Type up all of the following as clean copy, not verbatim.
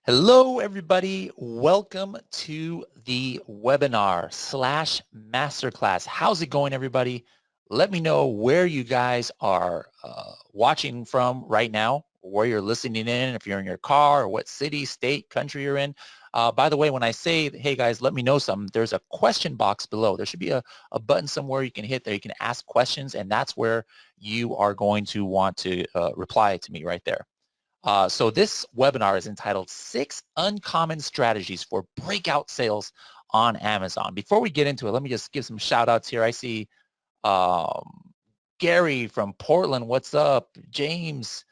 Hello, everybody. Welcome to the webinar slash masterclass. How's it going, everybody? Let me know where you guys are watching from right now, where you're listening in, if you're in your car, or what city, state, country you're in. By the way, when I say, hey, guys, let me know something, there's a question box below. There should be a button somewhere you can hit there. You can ask questions, and that's where you are going to want to reply to me right there. So this webinar is entitled 6 Uncommon Strategies for Breakout Sales on Amazon. Before we get into it, let me just give some shout outs here. I see Gary from Portland. What's up? James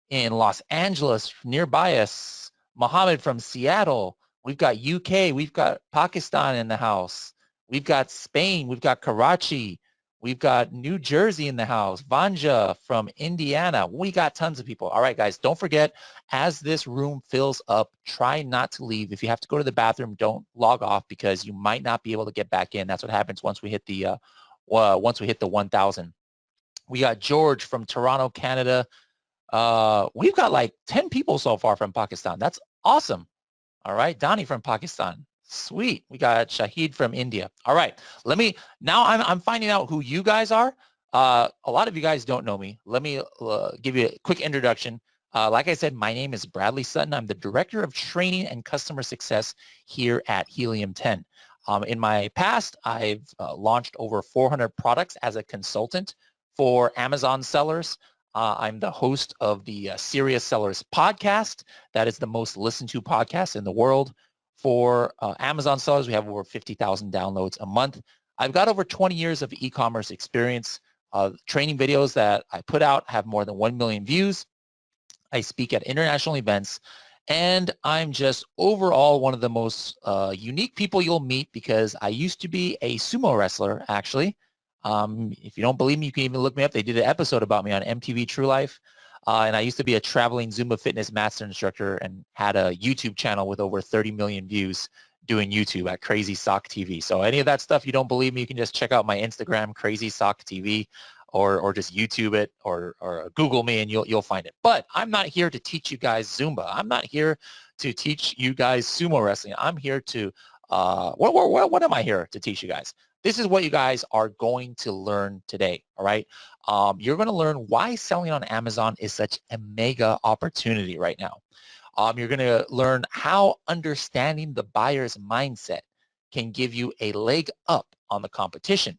in Los Angeles, nearby us. Mohammed from Seattle. We've got UK. We've got Pakistan in the house. We've got Spain. We've got Karachi. We've got New Jersey in the house. Vanja from Indiana. We got tons of people. All right, guys, don't forget, as this room fills up, try not to leave. If you have to go to the bathroom, don't log off because you might not be able to get back in. That's what happens once we hit the 1,000. We got George from Toronto, Canada. We've got like 10 people so far from Pakistan. That's awesome. All right, Donnie from Pakistan. Sweet. We got Shahid from India. All right, now I'm finding out who you guys are. A lot of you guys don't know me. Let me give you a quick introduction. Like I said, my name is Bradley Sutton. I'm the Director of Training and Customer Success here at Helium 10. In my past, I've launched over 400 products as a consultant for Amazon sellers. I'm the host of the Serious Sellers podcast. That is the most listened to podcast in the world. For Amazon sellers, we have over 50,000 downloads a month. I've got over 20 years of e-commerce experience. Training videos that I put out have more than 1 million views. I speak at international events, and I'm just overall one of the most unique people you'll meet because I used to be a sumo wrestler, actually. If you don't believe me, you can even look me up. They did an episode about me on MTV True Life. And I used to be a traveling Zumba fitness master instructor and had a YouTube channel with over 30 million views doing YouTube at Crazy Sock TV. So any of that stuff, you don't believe me, you can just check out my Instagram, Crazy Sock TV, or just YouTube it or Google me and you'll find it. But I'm not here to teach you guys Zumba. I'm not here to teach you guys sumo wrestling. I'm here to, what am I here to teach you guys? This is what you guys are going to learn today, all right? You're going to learn why selling on Amazon is such a mega opportunity right now. You're going to learn how understanding the buyer's mindset can give you a leg up on the competition.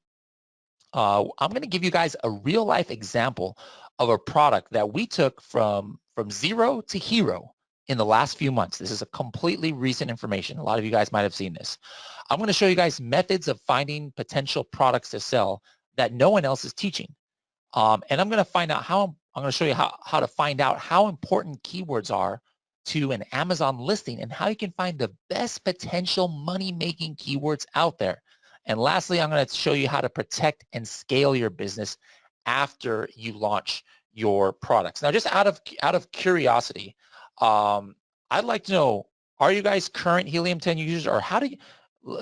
I'm going to give you guys a real life example of a product that we took from zero to hero in the last few months. This is a completely recent information. A lot of you guys might have seen this. I'm going to show you guys methods of finding potential products to sell that no one else is teaching. And I'm going to find out I'm going to show you how to find out how important keywords are to an Amazon listing and how you can find the best potential money-making keywords out there. And lastly, I'm going to show you how to protect and scale your business after you launch your products. Now, just out of curiosity, I'd like to know, are you guys current Helium 10 users, or how do you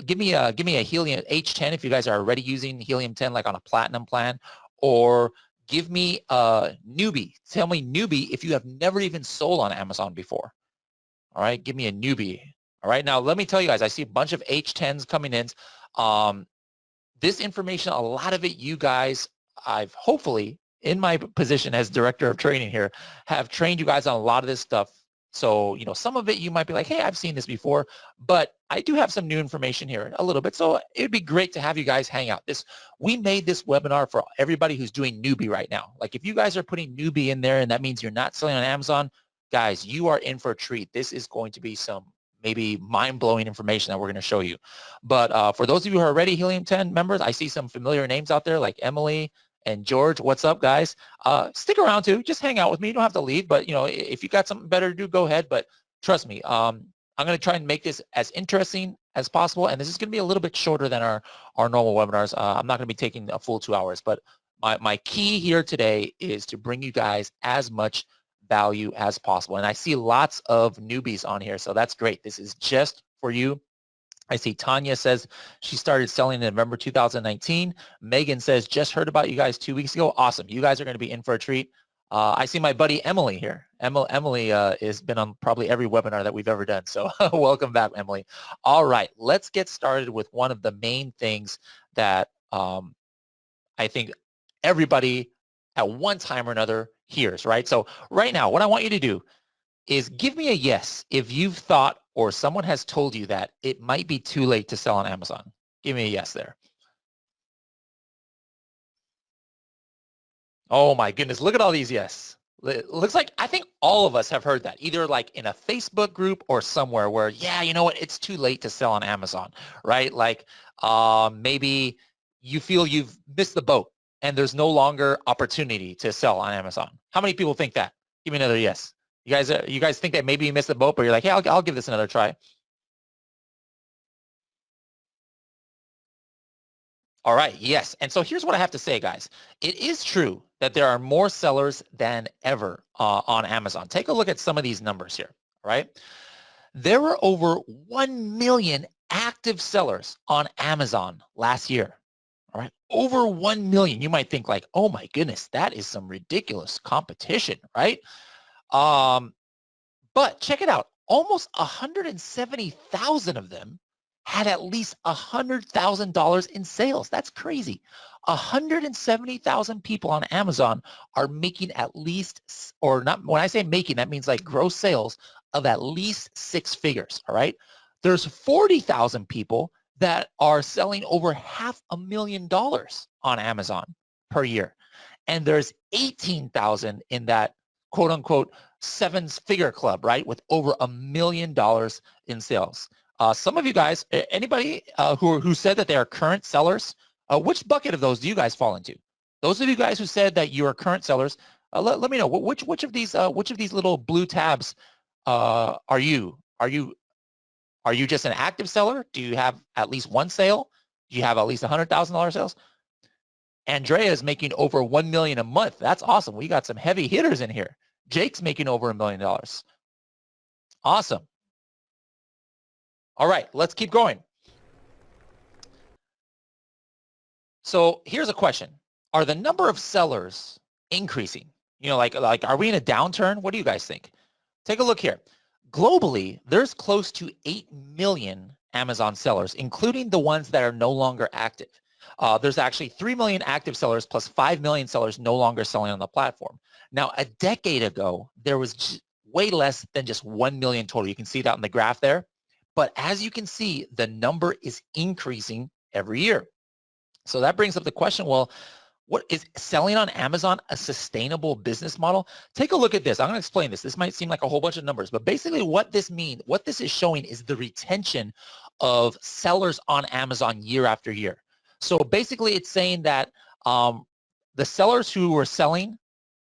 give me a Helium H10 if you guys are already using Helium 10 like on a platinum plan, or give me a newbie. Tell me newbie if you have never even sold on Amazon before. All right, give me a newbie. All right, now let me tell you guys, I see a bunch of H10s coming in. This information, a lot of it you guys, I've hopefully in my position as director of training here, have trained you guys on a lot of this stuff. So, some of it you might be like, hey, I've seen this before, but I do have some new information here a little bit. So it'd be great to have you guys hang out. We made this webinar for everybody who's doing newbie right now. Like if you guys are putting newbie in there and that means you're not selling on Amazon, guys, you are in for a treat. This is going to be some maybe mind-blowing information that we're going to show you. But for those of you who are already Helium 10 members, I see some familiar names out there like Emily and George. What's up, guys? Stick around too. Just hang out with me. You don't have to leave, but if you got something better to do, go ahead. But trust me, I'm going to try and make this as interesting as possible. And this is going to be a little bit shorter than our normal webinars. I'm not going to be taking a full 2 hours, but my key here today is to bring you guys as much value as possible. And I see lots of newbies on here, so that's great. This is just for you. I see Tanya says she started selling in November 2019. Megan says, just heard about you guys 2 weeks ago. Awesome. You guys are going to be in for a treat. I see my buddy Emily here. Emily has been on probably every webinar that we've ever done. So welcome back, Emily. All right, let's get started with one of the main things that I think everybody at one time or another hears, right? So right now, what I want you to do is give me a yes if you've thought or someone has told you that it might be too late to sell on Amazon. Give me a yes there. Oh my goodness, look at all these yes. It looks like I think all of us have heard that, either like in a Facebook group or somewhere where, yeah, you know what, it's too late to sell on Amazon, right? Like maybe you feel you've missed the boat and there's no longer opportunity to sell on Amazon. How many people think that? Give me another yes. You guys think that maybe you missed the boat, but you're like, hey, I'll give this another try. All right, yes. And so here's what I have to say, guys. It is true that there are more sellers than ever on Amazon. Take a look at some of these numbers here, all right? There were over 1 million active sellers on Amazon last year, all right? Over 1 million. You might think like, oh my goodness, that is some ridiculous competition, right? But check it out. Almost 170,000 of them had at least $100,000 in sales. That's crazy. 170,000 people on Amazon are making at least, or not, when I say making, that means like gross sales of at least 6 figures, all right? There's 40,000 people that are selling over $500,000 on Amazon per year. And there's 18,000 in that quote unquote 7-figure club, right? With over $1 million in sales. Some of you guys, anybody who said that they are current sellers, which bucket of those do you guys fall into? Those of you guys who said that you are current sellers, let me know which of these little blue tabs are you? Are you just an active seller? Do you have at least one sale? Do you have at least $100,000 sales? Andrea is making over 1 million a month. That's awesome. We got some heavy hitters in here. Jake's making over $1 million. Awesome. All right, let's keep going. So here's a question. Are the number of sellers increasing? You know, like are we in a downturn? What do you guys think? Take a look here. Globally, there's close to 8 million Amazon sellers, including the ones that are no longer active. There's actually 3 million active sellers plus 5 million sellers no longer selling on the platform. Now, a decade ago, there was way less than just 1 million total. You can see that on the graph there. But as you can see, the number is increasing every year. So that brings up the question, well, what is selling on Amazon a sustainable business model? Take a look at this. I'm going to explain this. This might seem like a whole bunch of numbers, but basically what this is showing is the retention of sellers on Amazon year after year. So basically it's saying that the sellers who were selling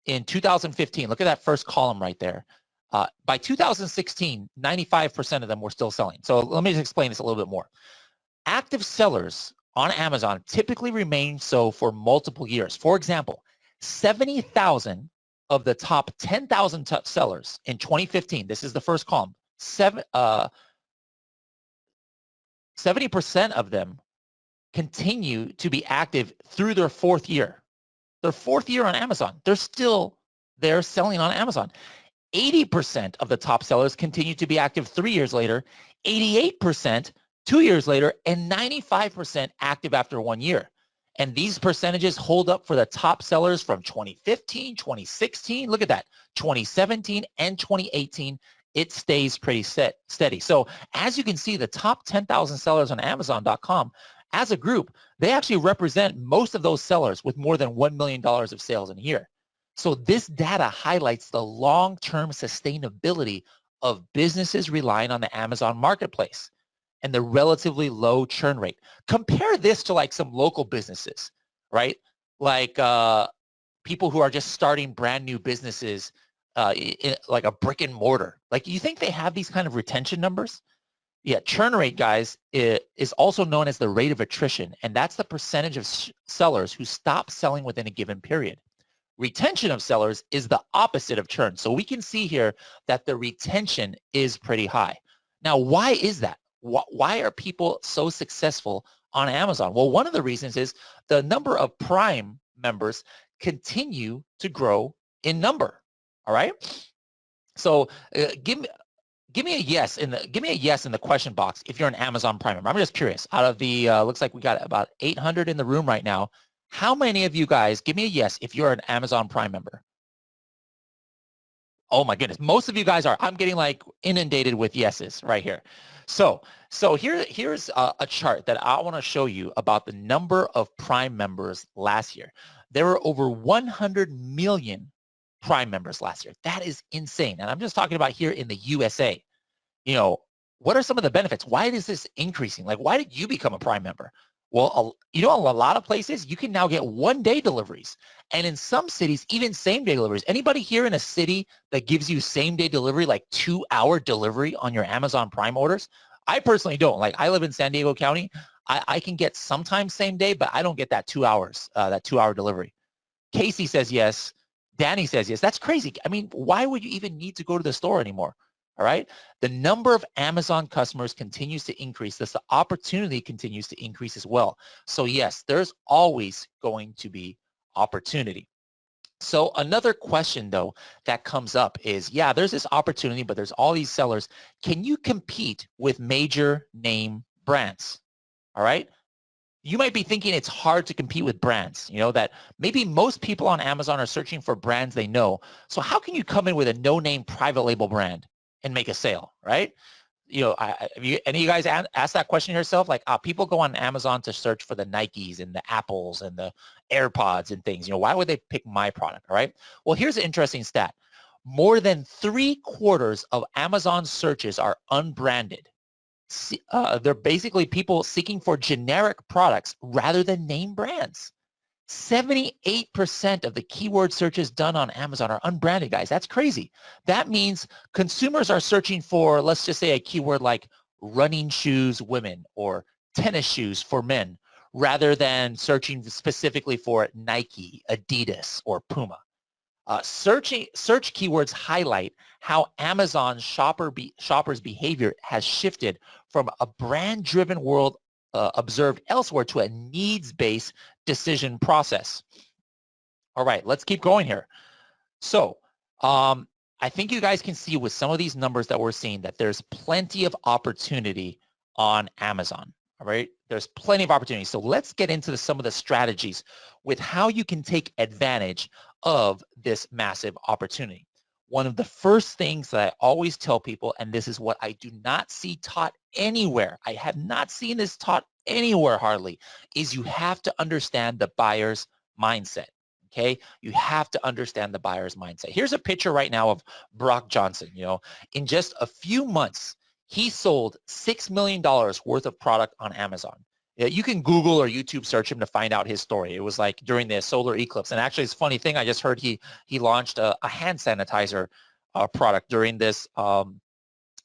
in 2015, look at that first column right there. By 2016, 95% of them were still selling. So let me just explain this a little bit more. Active sellers on Amazon typically remain so for multiple years. For example, 70,000 of the top 10,000 sellers in 2015, this is the first column, 70% of them continue to be active through their 4th year. Their 4th year on Amazon, they're still there selling on Amazon. 80% of the top sellers continue to be active 3 years later, 88% 2 years later, and 95% active after 1 year. And these percentages hold up for the top sellers from 2015, 2016, look at that, 2017 and 2018, it stays pretty steady. So as you can see, the top 10,000 sellers on Amazon.com, as a group, they actually represent most of those sellers with more than $1 million of sales in a year. So this data highlights the long-term sustainability of businesses relying on the Amazon marketplace and the relatively low churn rate. Compare this to like some local businesses, right? Like people who are just starting brand new businesses, like a brick and mortar. Like, you think they have these kind of retention numbers? Yeah, churn rate, guys, is also known as the rate of attrition, and that's the percentage of sellers who stop selling within a given period. Retention of sellers is the opposite of churn. So we can see here that the retention is pretty high. Now, why is that? Why are people so successful on Amazon? Well, one of the reasons is the number of Prime members continue to grow in number. All right. So give me a yes in the question box if you're an Amazon Prime member. I'm just curious. Out of the looks like we got about 800 in the room right now. How many of you guys give me a yes if you're an Amazon Prime member? Oh my goodness, most of you guys are. I'm getting like inundated with yeses right here. So here's a chart that I want to show you about the number of Prime members last year. There were over 100 million Prime members last year. That is insane. And I'm just talking about here in the USA. You know, what are some of the benefits? Why is this increasing? Like, why did you become a Prime member? Well, you know, a lot of places you can now get 1-day deliveries. And in some cities, even same-day deliveries. Anybody here in a city that gives you same-day delivery, like 2-hour delivery on your Amazon Prime orders? I personally don't. Like, I live in San Diego County. I can get sometimes same day, but I don't get that 2 hours, that 2-hour delivery. Casey says yes. Danny says yes. That's crazy. I mean, why would you even need to go to the store anymore? All right. The number of Amazon customers continues to increase. Thus, the opportunity continues to increase as well. So yes, there's always going to be opportunity. So another question though that comes up is, yeah, there's this opportunity, but there's all these sellers. Can you compete with major name brands? All right. You might be thinking it's hard to compete with brands, you know, that maybe most people on Amazon are searching for brands they know. So how can you come in with a no-name private label brand and make a sale, right? You know, have you, any of you guys ask that question yourself? Like, people go on Amazon to search for the Nikes and the Apples and the AirPods and things. You know, why would they pick my product, all right? Well, here's an interesting stat. More than 3/4 of Amazon searches are unbranded. They're basically people seeking for generic products rather than name brands. 78% of the keyword searches done on Amazon are unbranded, guys. That's crazy. That means consumers are searching for, let's just say, a keyword like running shoes women or tennis shoes for men, rather than searching specifically for Nike, Adidas, or Puma. Search keywords highlight how Amazon shoppers' behavior has shifted from a brand-driven world observed elsewhere to a needs-based decision process. All right, let's keep going here. So I think you guys can see with some of these numbers that we're seeing that there's plenty of opportunity on Amazon. All right, there's plenty of opportunity. So let's get into some of the strategies with how you can take advantage of this massive opportunity. One of the first things that I always tell people, and this is what I do not see taught anywhere, I have not seen this taught anywhere hardly, is you have to understand the buyer's mindset. Okay, you have to understand the buyer's mindset. Here's a picture right now of Brock Johnson. You know, in just a few months, he sold $6 million worth of product on Amazon. You can Google or YouTube search him to find out his story. It was like during the solar eclipse. And actually, it's a funny thing. I just heard he launched a hand sanitizer product during this whole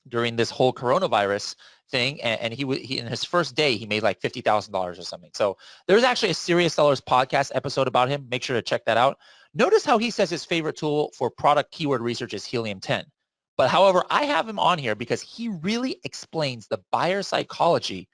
coronavirus thing, and he in his first day he made like $50,000 or something. So there's actually a Serious Sellers podcast episode about him. Make sure to check that out. Notice how he says his favorite tool for product keyword research is Helium 10. But however, I have him on here because he really explains the buyer psychology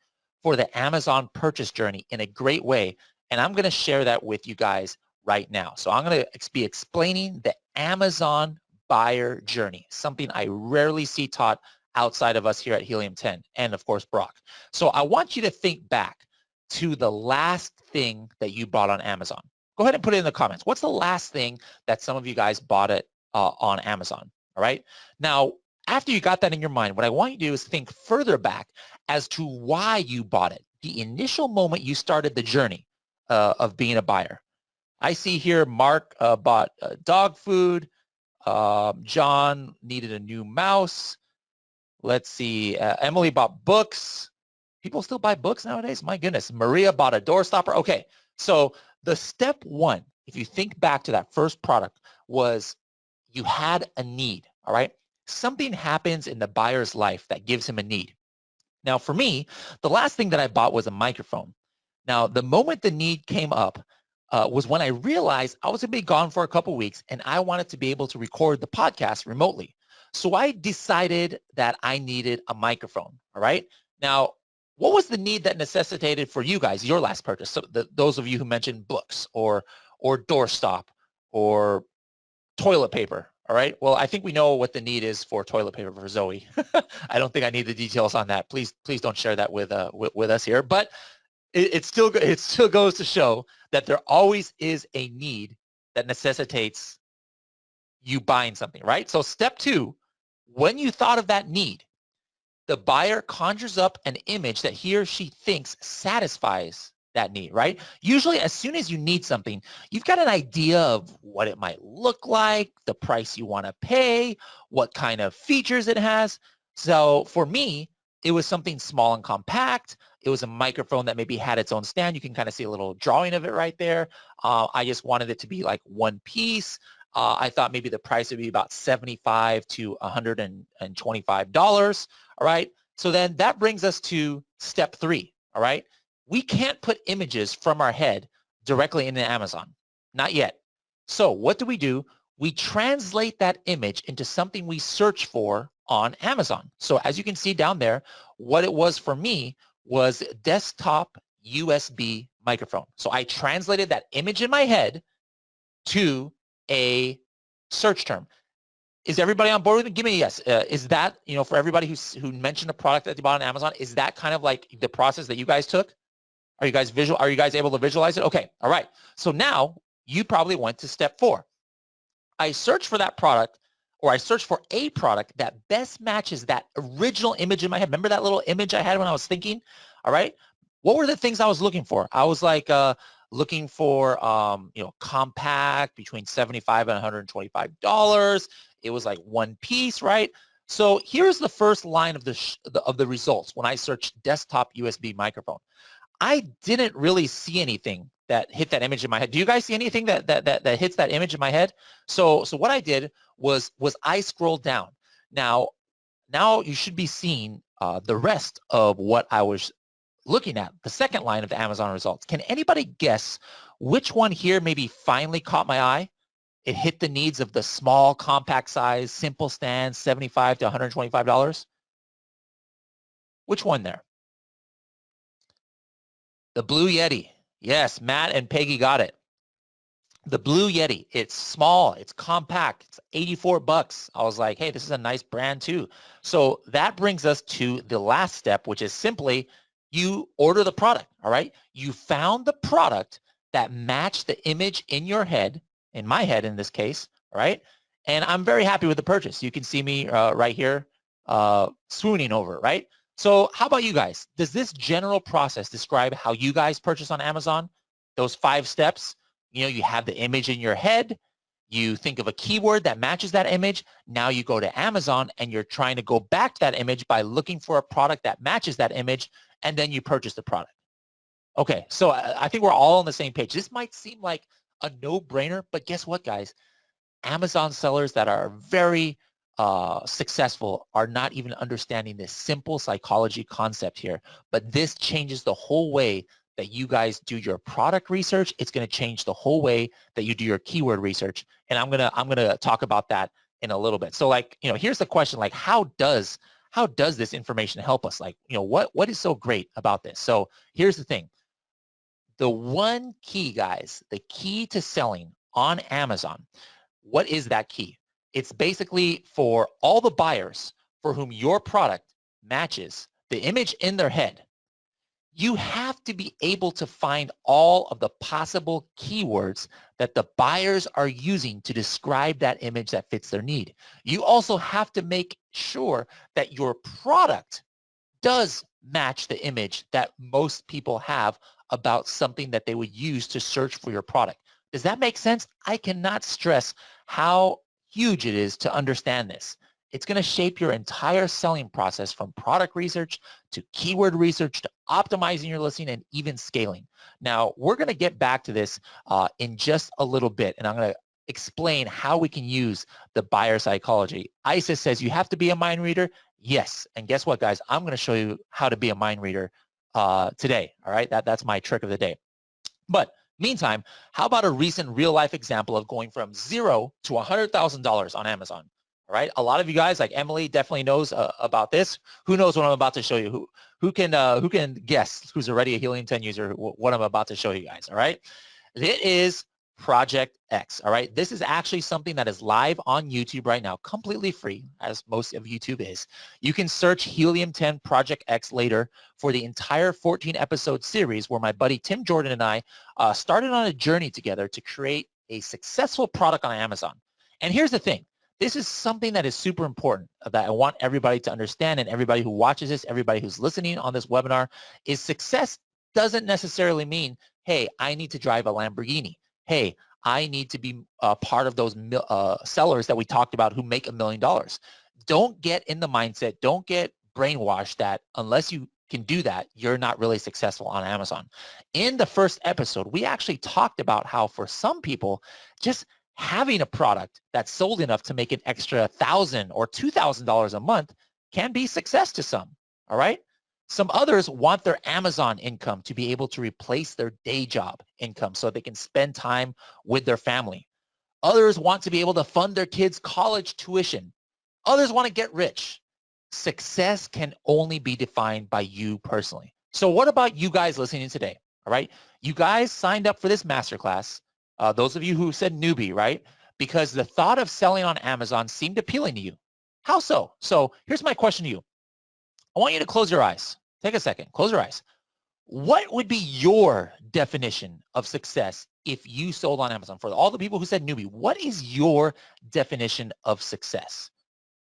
for the Amazon purchase journey in a great way. And I'm going to share that with you guys right now. So I'm going to be explaining the Amazon buyer journey, something I rarely see taught outside of us here at Helium 10 and of course Brock. So I want you to think back to the last thing that you bought on Amazon. Go ahead and put it in the comments. What's the last thing that some of you guys bought it on Amazon? All right. Now, after you got that in your mind, what I want you to do is think further back as to why you bought it, the initial moment you started the journey of being a buyer. I see here Mark bought dog food. John needed a new mouse. Let's see. Emily bought books. People still buy books nowadays? My goodness. Maria bought a door stopper. Okay. So the step one, if you think back to that first product, was you had a need. All right. Something happens in the buyer's life that gives him a need. Now, for me, the last thing that I bought was a microphone. Now, the moment the need came up was when I realized I was going to be gone for a couple of weeks and I wanted to be able to record the podcast remotely. So I decided that I needed a microphone. All right. Now, what was the need that necessitated for you guys, your last purchase? So those of you who mentioned books or doorstop or toilet paper. All right. Well, I think we know what the need is for toilet paper for Zoe. I don't think I need the details on that. Please don't share that with us here. But it still goes to show that there always is a need that necessitates you buying something, right? So step 2, when you thought of that need, the buyer conjures up an image that he or she thinks satisfies that need, right? Usually as soon as you need something, you've got an idea of what it might look like, the price you want to pay, what kind of features it has. So for me, it was something small and compact. It was a microphone that maybe had its own stand. You can kind of see a little drawing of it right there. I just wanted it to be like one piece. I thought maybe the price would be about $75 to $125. All right. So then that brings us to step 3. All right. We can't put images from our head directly into Amazon. Not yet. So what do? We translate that image into something we search for on Amazon. So as you can see down there, what it was for me was desktop USB microphone. So I translated that image in my head to a search term. Is everybody on board with it? Give me a yes. Is that, for everybody who mentioned a product that they bought on Amazon, is that kind of like the process that you guys took? Are you guys able to visualize it? Okay. All right. So now you probably went to step 4. I searched for that product, or I searched for a product that best matches that original image in my head. Remember that little image I had when I was thinking? All right. What were the things I was looking for? I was like, looking for, compact between $75 and $125. It was like one piece, right? So here's the first line of the results when I searched desktop USB microphone. I didn't really see anything that hit that image in my head. Do you guys see anything that hits that image in my head? So what I did was I scrolled down. Now you should be seeing the rest of what I was looking at, the second line of the Amazon results. Can anybody guess which one here maybe finally caught my eye? It hit the needs of the small, compact size, simple stand, $75 to $125. Which one there? The Blue Yeti. Yes, Matt and Peggy got it. The Blue Yeti. It's small. It's compact. It's $84. I was like, hey, this is a nice brand too. So that brings us to the last step, which is simply you order the product, all right? You found the product that matched the image in your head, in my head in this case, all right? And I'm very happy with the purchase. You can see me right here swooning over it, right? So how about you guys? Does this general process describe how you guys purchase on Amazon? Those 5 steps, you have the image in your head, you think of a keyword that matches that image. Now you go to Amazon and you're trying to go back to that image by looking for a product that matches that image, and then you purchase the product. Okay, so I think we're all on the same page. This might seem like a no-brainer, but guess what, guys? Amazon sellers that are very successful are not even understanding this simple psychology concept here. But this changes the whole way that you guys do your product research. It's going to change the whole way that you do your keyword research. And I'm gonna talk about that in a little bit. So here's the question, how does this information help us? What is so great about this? So here's the thing. The one key, guys, the key to selling on Amazon, what is that key? It's basically for all the buyers for whom your product matches the image in their head. You have to be able to find all of the possible keywords that the buyers are using to describe that image that fits their need. You also have to make sure that your product does match the image that most people have about something that they would use to search for your product. Does that make sense? I cannot stress how huge it is to understand this. It's going to shape your entire selling process, from product research to keyword research to optimizing your listing and even scaling. Now, we're going to get back to this in just a little bit, and I'm going to explain how we can use the buyer psychology. Isis says you have to be a mind reader. Yes. And guess what, guys? I'm going to show you how to be a mind reader today. All right. That's my trick of the day. But meantime, how about a recent real life example of going from $0 to $100,000 on Amazon? All right. A lot of you guys, like Emily, definitely knows about this. Who knows what I'm about to show you? Who can guess, who's already a Helium 10 user, what I'm about to show you guys? All right. It is Project X. All right. This is actually something that is live on YouTube right now, completely free, as most of YouTube is. You can search Helium 10 Project X later for the entire 14 episode series where my buddy Tim Jordan and I started on a journey together to create a successful product on Amazon. And here's the thing. This is something that is super important that I want everybody to understand, and everybody who watches this, everybody who's listening on this webinar, is success doesn't necessarily mean, hey, I need to drive a Lamborghini. Hey, I need to be part of those sellers that we talked about who make $1 million. Don't get in the mindset, don't get brainwashed that unless you can do that, you're not really successful on Amazon. In the first episode, we actually talked about how for some people, just having a product that's sold enough to make an extra $1,000 or $2,000 a month can be success to some, all right? Some others want their Amazon income to be able to replace their day job income so they can spend time with their family. Others want to be able to fund their kids' college tuition. Others want to get rich. Success can only be defined by you personally. So what about you guys listening today? All right. You guys signed up for this masterclass. Those of you who said newbie, right? Because the thought of selling on Amazon seemed appealing to you. How so? So here's my question to you. I want you to close your eyes. Take a second. Close your eyes. What would be your definition of success if you sold on Amazon? For all the people who said newbie, what is your definition of success?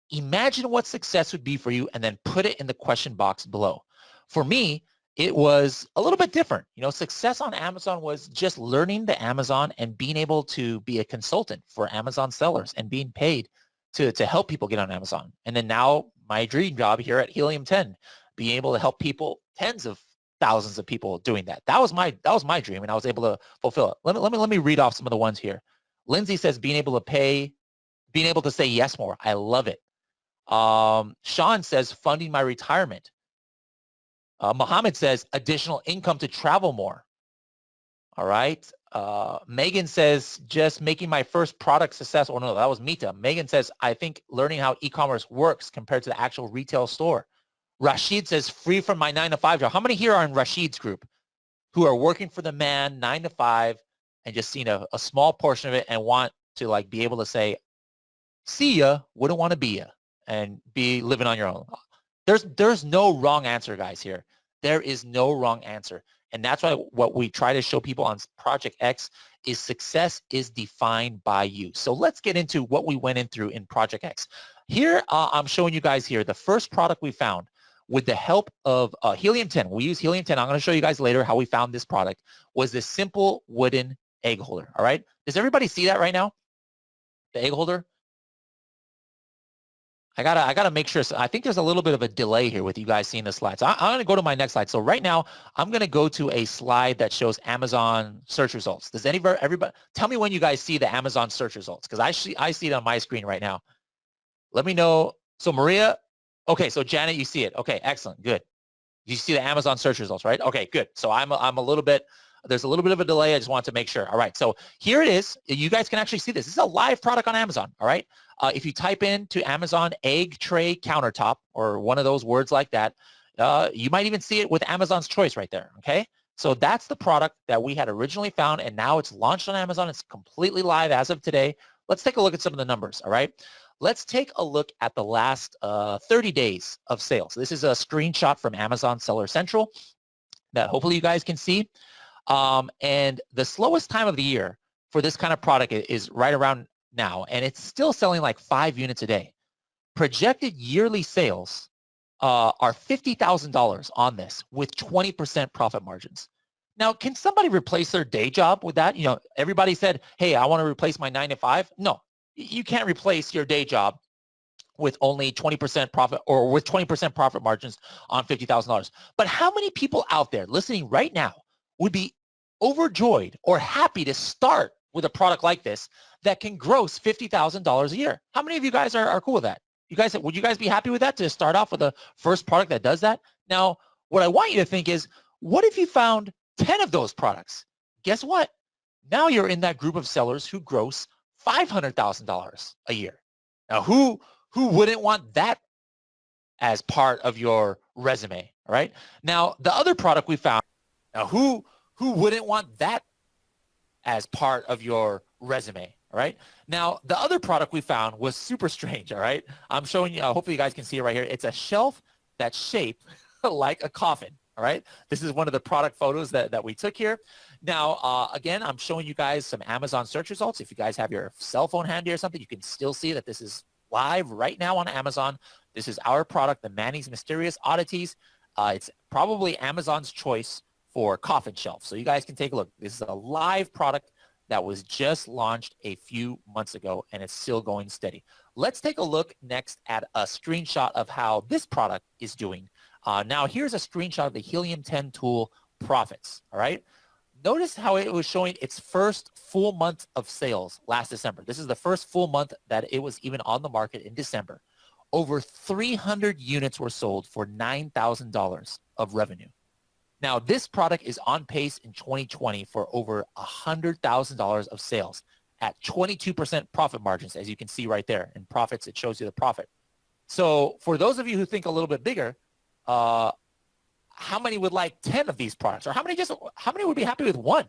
Imagine what success would be for you and then put it in the question box below. For me, it was a little bit different. You know, success on Amazon was just learning the Amazon and being able to be a consultant for Amazon sellers and being paid to help people get on Amazon. And then now my dream job here at Helium 10, being able to help people, tens of thousands of people doing that. That was my dream, and I was able to fulfill it. Let me read off some of the ones here. Lindsay says being able to say yes more. I love it. Sean says funding my retirement. Mohammed says additional income to travel more. All right. Megan says just making my first product success. Oh no, that was Mita. Megan says, I think learning how e-commerce works compared to the actual retail store. Rashid says free from my 9-to-5 job. How many here are in Rashid's group who are working for the man 9 to 5 and just seen a small portion of it and want to like be able to say, see ya, wouldn't want to be ya, and be living on your own? There's no wrong answer, guys, here. There is no wrong answer. And that's why what we try to show people on Project X is success is defined by you. So let's get into what we went in through in Project X. Here, I'm showing you guys here the first product we found with the help of Helium 10. We use Helium 10. I'm going to show you guys later how we found this product. Was this simple wooden egg holder. All right. Does everybody see that right now? The egg holder? I gotta make sure. So I think there's a little bit of a delay here with you guys seeing the slides. So I'm going to go to my next slide. So right now, I'm going to go to a slide that shows Amazon search results. Does everybody tell me when you guys see the Amazon search results? Because I see it on my screen right now. Let me know. So Maria, okay. So Janet, you see it. Okay, excellent, good. You see the Amazon search results, right? Okay, good. So I'm a little bit. There's a little bit of a delay. I just want to make sure. All right. So here it is. You guys can actually see this. This is a live product on Amazon. All right. If you type into Amazon egg tray countertop or one of those words like that, you might even see it with Amazon's choice right there. Okay. So that's the product that we had originally found, and now it's launched on Amazon. It's completely live as of today. Let's take a look at some of the numbers. All right. Let's take a look at the last 30 days of sales. This is a screenshot from Amazon Seller Central that hopefully you guys can see. And the slowest time of the year for this kind of product is right around now, and it's still selling like 5 units a day. Projected yearly sales are $50,000 on this with 20% profit margins. Now, can somebody replace their day job with that? You know, everybody said, hey, I want to replace my 9 to 5. No, you can't replace your day job with only 20% profit or with 20% profit margins on $50,000. But how many people out there listening right now would be overjoyed or happy to start with a product like this that can gross $50,000 a year? How many of you guys are cool with that? Would you guys be happy with that to start off with a first product that does that? Now, what I want you to think is, what if you found 10 of those products? Guess what? Now you're in that group of sellers who gross $500,000 a year. Now, who wouldn't want that as part of your resume, all right? Now, the other product we found, now who wouldn't want that as part of your resume. All right. Now, the other product we found was super strange. All right. I'm showing you, hopefully you guys can see it right here. It's a shelf that's shaped like a coffin. All right. This is one of the product photos that we took here. Now, again, I'm showing you guys some Amazon search results. If you guys have your cell phone handy or something, you can still see that this is live right now on Amazon. This is our product, the Manny's Mysterious Oddities. It's probably Amazon's choice for coffin shelf. So you guys can take a look. This is a live product that was just launched a few months ago, and it's still going steady. Let's take a look next at a screenshot of how this product is doing. Now, here's a screenshot of the Helium 10 tool profits, all right? Notice how it was showing its first full month of sales last December. This is the first full month that it was even on the market in December. Over 300 units were sold for $9,000 of revenue. Now, this product is on pace in 2020 for over $100,000 of sales at 22% profit margins, as you can see right there. In profits, it shows you the profit. So for those of you who think a little bit bigger, how many would like 10 of these products? Or how many would be happy with one?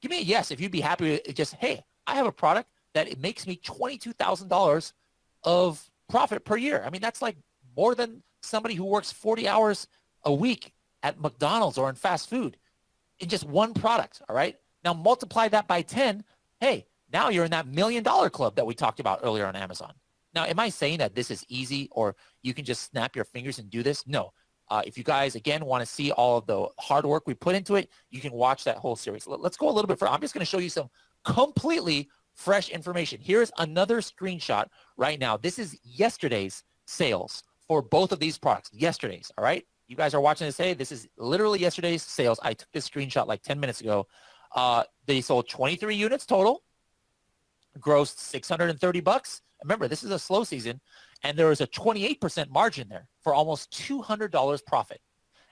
Give me a yes if you'd be happy with just, hey, I have a product that it makes me $22,000 of profit per year. I mean, that's like more than somebody who works 40 hours a week at McDonald's or in fast food in just one product, all right? Now multiply that by 10. Hey, now you're in that $1 million club that we talked about earlier on Amazon. Now, am I saying that this is easy or you can just snap your fingers and do this? No. If you guys, again, want to see all of the hard work we put into it, you can watch that whole series. Let's go a little bit further. I'm just going to show you some completely fresh information. Here's another screenshot right now. This is yesterday's sales for both of these products. Yesterday's, all right? You guys are watching this, hey, this is literally yesterday's sales. I took this screenshot like 10 minutes ago. They sold 23 units total, grossed $630. Remember, this is a slow season, and there was a 28% margin there for almost $200 profit.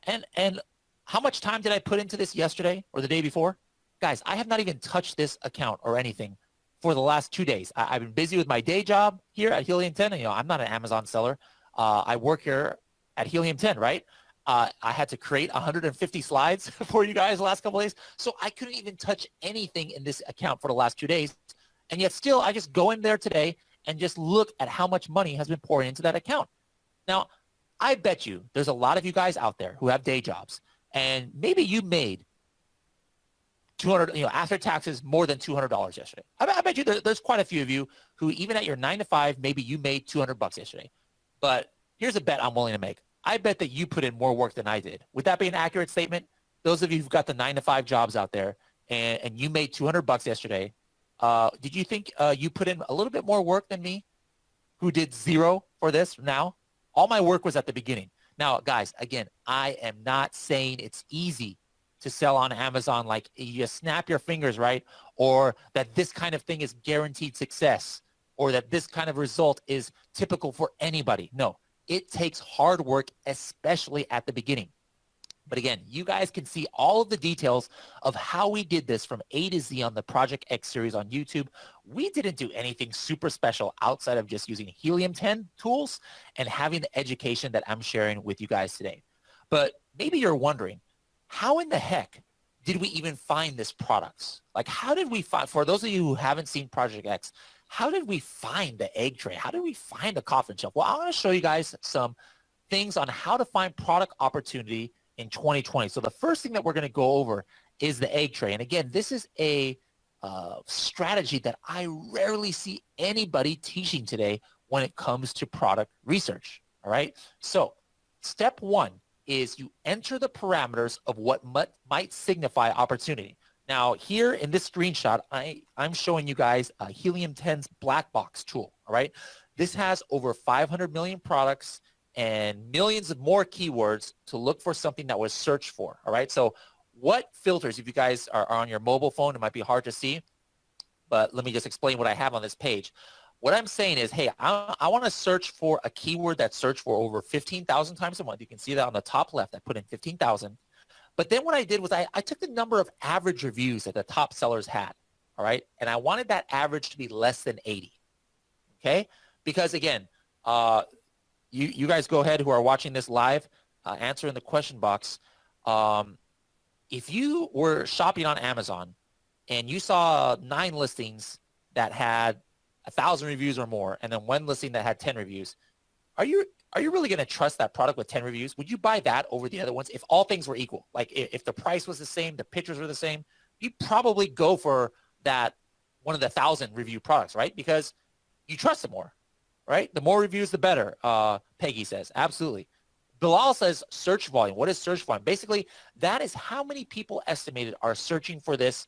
And how much time did I put into this yesterday or the day before? Guys, I have not even touched this account or anything for the last 2 days. I've been busy with my day job here at Helium 10. And, I'm not an Amazon seller. I work here at Helium 10, right? I had to create 150 slides for you guys the last couple of days. So I couldn't even touch anything in this account for the last 2 days. And yet still, I just go in there today and just look at how much money has been pouring into that account. Now, I bet you there's a lot of you guys out there who have day jobs, and maybe you made 200, after taxes, more than $200 yesterday. I bet you there's quite a few of you who, even at your 9 to 5, maybe you made $200 yesterday. But here's a bet I'm willing to make. I bet that you put in more work than I did. Would that be an accurate statement? Those of you who've got the 9 to 5 jobs out there and you made $200 yesterday, did you think you put in a little bit more work than me, who did zero for this now? All my work was at the beginning. Now, guys, again, I am not saying it's easy to sell on Amazon like you just snap your fingers, right? Or that this kind of thing is guaranteed success, or that this kind of result is typical for anybody. No, it takes hard work, especially at the beginning. But again, you guys can see all of the details of how we did this from A to Z on the Project X series on YouTube. We didn't do anything super special outside of just using Helium 10 tools and having the education that I'm sharing with you guys today. But maybe you're wondering, how in the heck did we even find this product? Like, how did we find, for those of you who haven't seen Project X, how did we find the egg tray? How did we find the coffin shelf? Well, I want to show you guys some things on how to find product opportunity in 2020. So the first thing that we're going to go over is the egg tray. And again, this is a strategy that I rarely see anybody teaching today when it comes to product research. All right. So step one is you enter the parameters of what might signify opportunity. Now here in this screenshot, I'm showing you guys Helium 10's black box tool. All right. This has over 500 million products and millions of more keywords to look for something that was searched for. All right. So what filters, if you guys are on your mobile phone, it might be hard to see, but let me just explain what I have on this page. What I'm saying is, hey, I want to search for a keyword that's searched for over 15,000 times a month. You can see that on the top left. I put in 15,000. But then what I did was I took the number of average reviews that the top sellers had. All right. And I wanted that average to be less than 80. Okay. Because again, you guys go ahead who are watching this live, answer in the question box. If you were shopping on Amazon and you saw 9 listings that had 1,000 reviews or more, and then 1 listing that had 10 reviews, are you really going to trust that product with 10 reviews? Would you buy that over the other ones if all things were equal? Like if the price was the same, the pictures were the same, you'd probably go for that one of the 1,000 review products, right? Because you trust it more, right? The more reviews, the better. Peggy says, absolutely. Bilal says search volume. What is search volume? Basically, that is how many people estimated are searching for this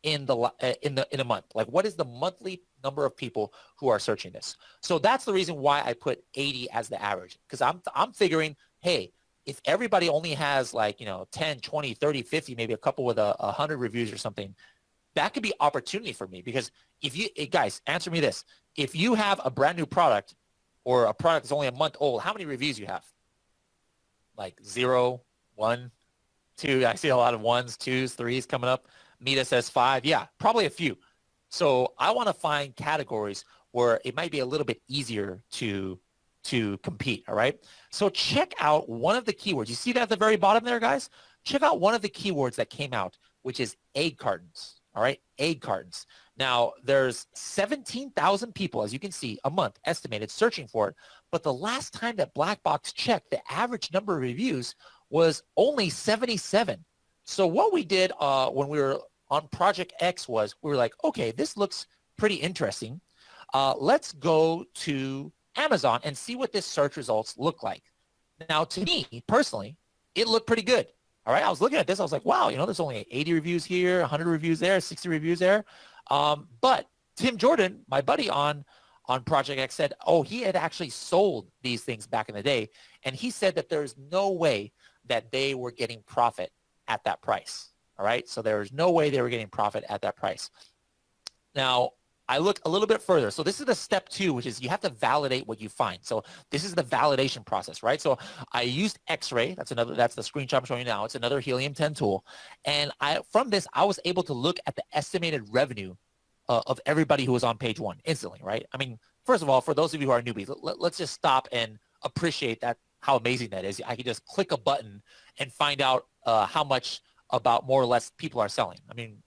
in a month. Like, what is the monthly number of people who are searching this? So that's the reason why I put 80 as the average, because I'm figuring, hey, if everybody only has like, 10, 20, 30, 50, maybe a couple with 100 reviews or something, that could be opportunity for me. Because if you guys, answer me this: if you have a brand new product or a product that's only a month old, how many reviews you have? Like 0, 1, 2. I see a lot of 1s, 2s, 3s coming up. Mita says 5. Yeah, probably a few. So I want to find categories where it might be a little bit easier to compete. All right. So check out one of the keywords. You see that at the very bottom there, guys? Check out one of the keywords that came out, which is egg cartons. All right. Egg cartons. Now there's 17,000 people, as you can see, a month estimated searching for it. But the last time that Black Box checked, the average number of reviews was only 77. So what we did when we were on Project X was we were like, okay, this looks pretty interesting. Let's go to Amazon and see what this search results look like. Now, to me personally, it looked pretty good. All right, I was looking at this. I was like, wow, there's only 80 reviews here, 100 reviews there, 60 reviews there. But Tim Jordan, my buddy on Project X, said, oh, he had actually sold these things back in the day. And he said that there's no way that they were getting profit at that price. All right. So there was no way they were getting profit at that price. Now, I look a little bit further. So this is the step 2, which is you have to validate what you find. So this is the validation process, right? So I used X-ray. That's the screenshot I'm showing you now. It's another Helium 10 tool. And from this, I was able to look at the estimated revenue of everybody who was on page 1 instantly, right? I mean, first of all, for those of you who are newbies, let's just stop and appreciate that, how amazing that is. I can just click a button and find out how much about more or less people are selling. I mean,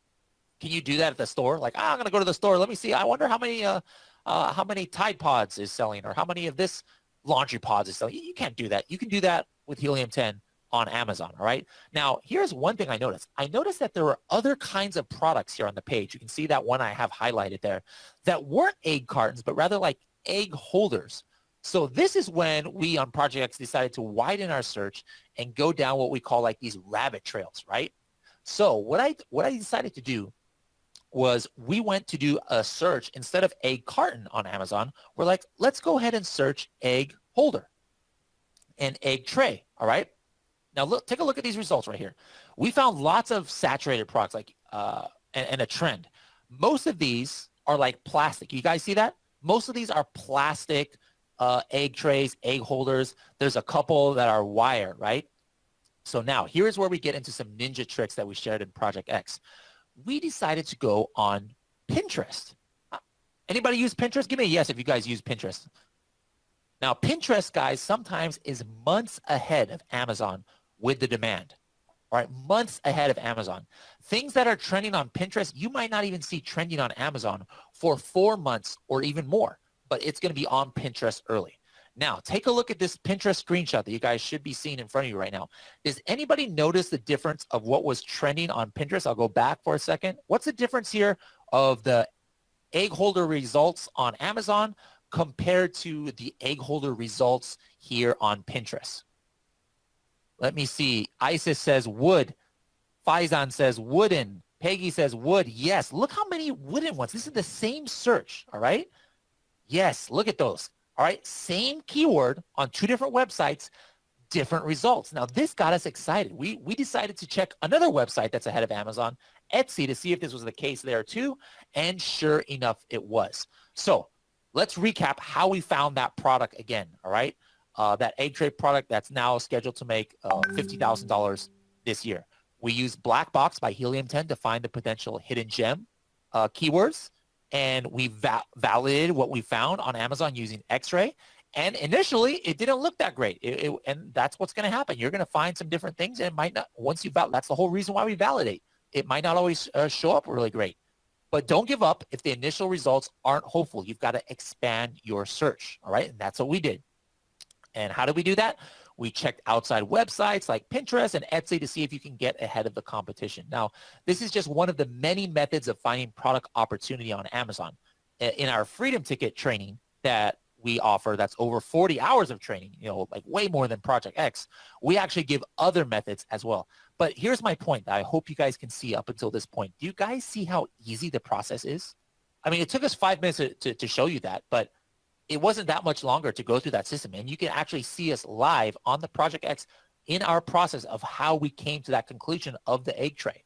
can you do that at the store? Like, I'm going to go to the store. Let me see. I wonder how many Tide Pods is selling, or how many of this laundry pods is selling. You can't do that. You can do that with Helium 10 on Amazon. All right. Now, here's one thing I noticed. I noticed that there were other kinds of products here on the page. You can see that one I have highlighted there that weren't egg cartons, but rather like egg holders. So this is when we on Project X decided to widen our search and go down what we call like these rabbit trails, right? So what I decided to do was we went to do a search. Instead of egg carton on Amazon, we're like, let's go ahead and search egg holder and egg tray. All right. Now look, take a look at these results right here. We found lots of saturated products, like and a trend. Most of these are like plastic. You guys see that? Most of these are plastic egg trays, egg holders. There's a couple that are wire, right? So now here's where we get into some ninja tricks that we shared in Project X. We decided to go on Pinterest. Anybody use Pinterest? Give me a yes if you guys use Pinterest. Now, Pinterest, guys, sometimes is months ahead of Amazon with the demand. All right, months ahead of Amazon. Things that are trending on Pinterest, you might not even see trending on Amazon for 4 months or even more, but it's going to be on Pinterest early. Now, take a look at this Pinterest screenshot that you guys should be seeing in front of you right now. Does anybody notice the difference of what was trending on Pinterest? I'll go back for a second. What's the difference here of the egg holder results on Amazon compared to the egg holder results here on Pinterest? Let me see. Isis says wood. Faizan says wooden. Peggy says wood. Yes. Look how many wooden ones. This is the same search. All right. Yes. Look at those. All right. Same keyword on 2 different websites, different results. Now, this got us excited. We decided to check another website that's ahead of Amazon, Etsy, to see if this was the case there too. And sure enough, it was. So let's recap how we found that product again. All right. That egg tray product that's now scheduled to make $50,000 this year. We used Black Box by Helium 10 to find the potential hidden gem keywords. And we validated what we found on Amazon using X-ray. And initially, it didn't look that great. And that's what's going to happen. You're going to find some different things, and it might not, once you validate, that's the whole reason why we validate. It might not always show up really great. But don't give up if the initial results aren't hopeful. You've got to expand your search, all right? And that's what we did. And how did we do that? We checked outside websites like Pinterest and Etsy to see if you can get ahead of the competition. Now, this is just one of the many methods of finding product opportunity on Amazon. In our Freedom Ticket training that we offer, that's over 40 hours of training, like way more than Project X, we actually give other methods as well. But here's my point that I hope you guys can see up until this point. Do you guys see how easy the process is? I mean, it took us 5 minutes to show you that, but it wasn't that much longer to go through that system. And you can actually see us live on the Project X in our process of how we came to that conclusion of the egg tray.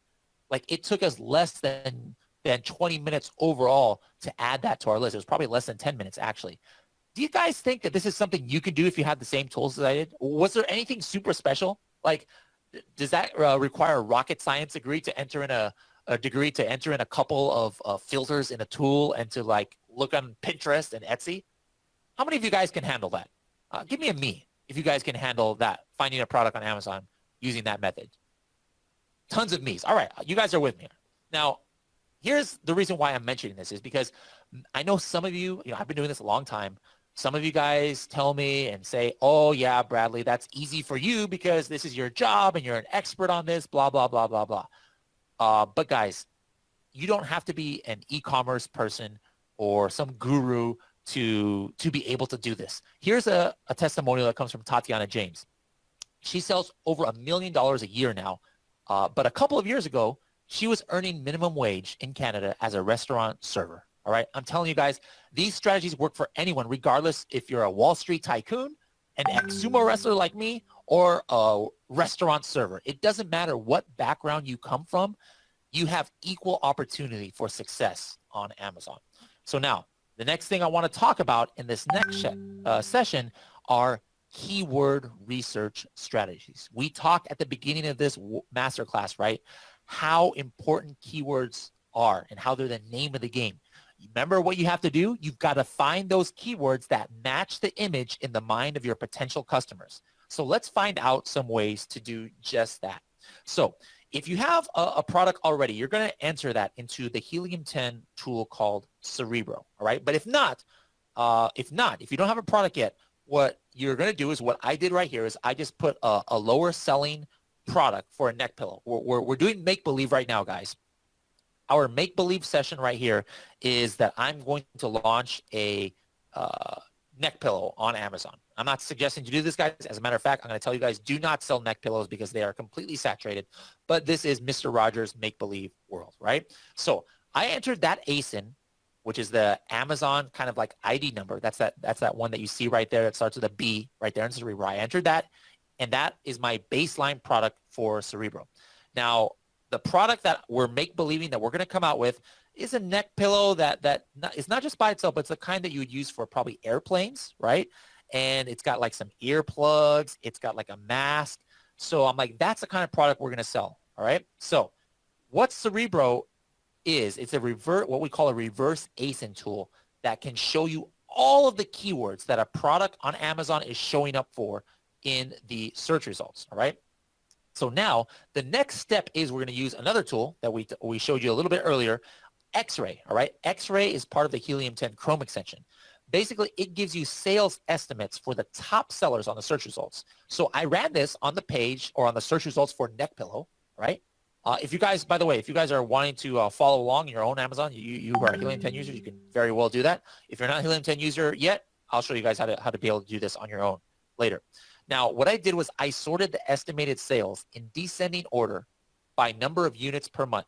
Like, it took us less than 20 minutes overall to add that to our list. It was probably less than 10 minutes, actually. Do you guys think that this is something you could do if you had the same tools as I did? Was there anything super special? Like, does that require a rocket science degree to enter in a couple of filters in a tool and to like look on Pinterest and Etsy? How many of you guys can handle that? Give me a me if you guys can handle that, finding a product on Amazon using that method. Tons of me's. All right, you guys are with me. Now, here's the reason why I'm mentioning this is because I know some of you, I've been doing this a long time. Some of you guys tell me and say, oh, yeah, Bradley, that's easy for you because this is your job and you're an expert on this, blah, blah, blah, blah, blah. But guys, you don't have to be an e-commerce person or some guru to be able to do this. Here's a testimonial that comes from Tatiana James. She sells over $1 million a year now. But a couple of years ago, she was earning minimum wage in Canada as a restaurant server. All right. I'm telling you guys, these strategies work for anyone, regardless if you're a Wall Street tycoon, an ex-sumo wrestler like me, or a restaurant server. It doesn't matter what background you come from. You have equal opportunity for success on Amazon. So now, the next thing I want to talk about in this next session are keyword research strategies. We talked at the beginning of this masterclass, right? How important keywords are and how they're the name of the game. Remember what you have to do? You've got to find those keywords that match the image in the mind of your potential customers. So let's find out some ways to do just that. So if you have a product already, you're going to enter that into the Helium 10 tool called Cerebro, all right? But if you don't have a product yet, what you're going to do is what I did right here is I just put a lower selling product for a neck pillow. We're doing make-believe right now, guys. Our make-believe session right here is that I'm going to launch a neck pillow on Amazon. I'm not suggesting you do this, guys. As a matter of fact, I'm going to tell you guys, do not sell neck pillows because they are completely saturated. But this is Mr. Rogers' make-believe world, right? So I entered that ASIN, which is the Amazon kind of like ID number. That's that one that you see right there. It starts with a B right there in Cerebro. I entered that, and that is my baseline product for Cerebro. Now, the product that we're make-believing that we're going to come out with is a neck pillow that is not just by itself, but it's the kind that you would use for probably airplanes, right? And it's got like some earplugs. It's got like a mask. So I'm like, that's the kind of product we're going to sell, all right? So what Cerebro is, it's what we call a reverse ASIN tool that can show you all of the keywords that a product on Amazon is showing up for in the search results, all right? So now the next step is we're going to use another tool that we showed you a little bit earlier, X-Ray, all right? X-Ray is part of the Helium 10 Chrome extension. Basically, it gives you sales estimates for the top sellers on the search results. So I ran this on the page or on the search results for neck pillow, right? If you guys, by the way, if you guys are wanting to follow along in your own Amazon, you are Helium 10 users, you can very well do that. If you're not a Helium 10 user yet, I'll show you guys how to be able to do this on your own later. Now, what I did was I sorted the estimated sales in descending order by number of units per month.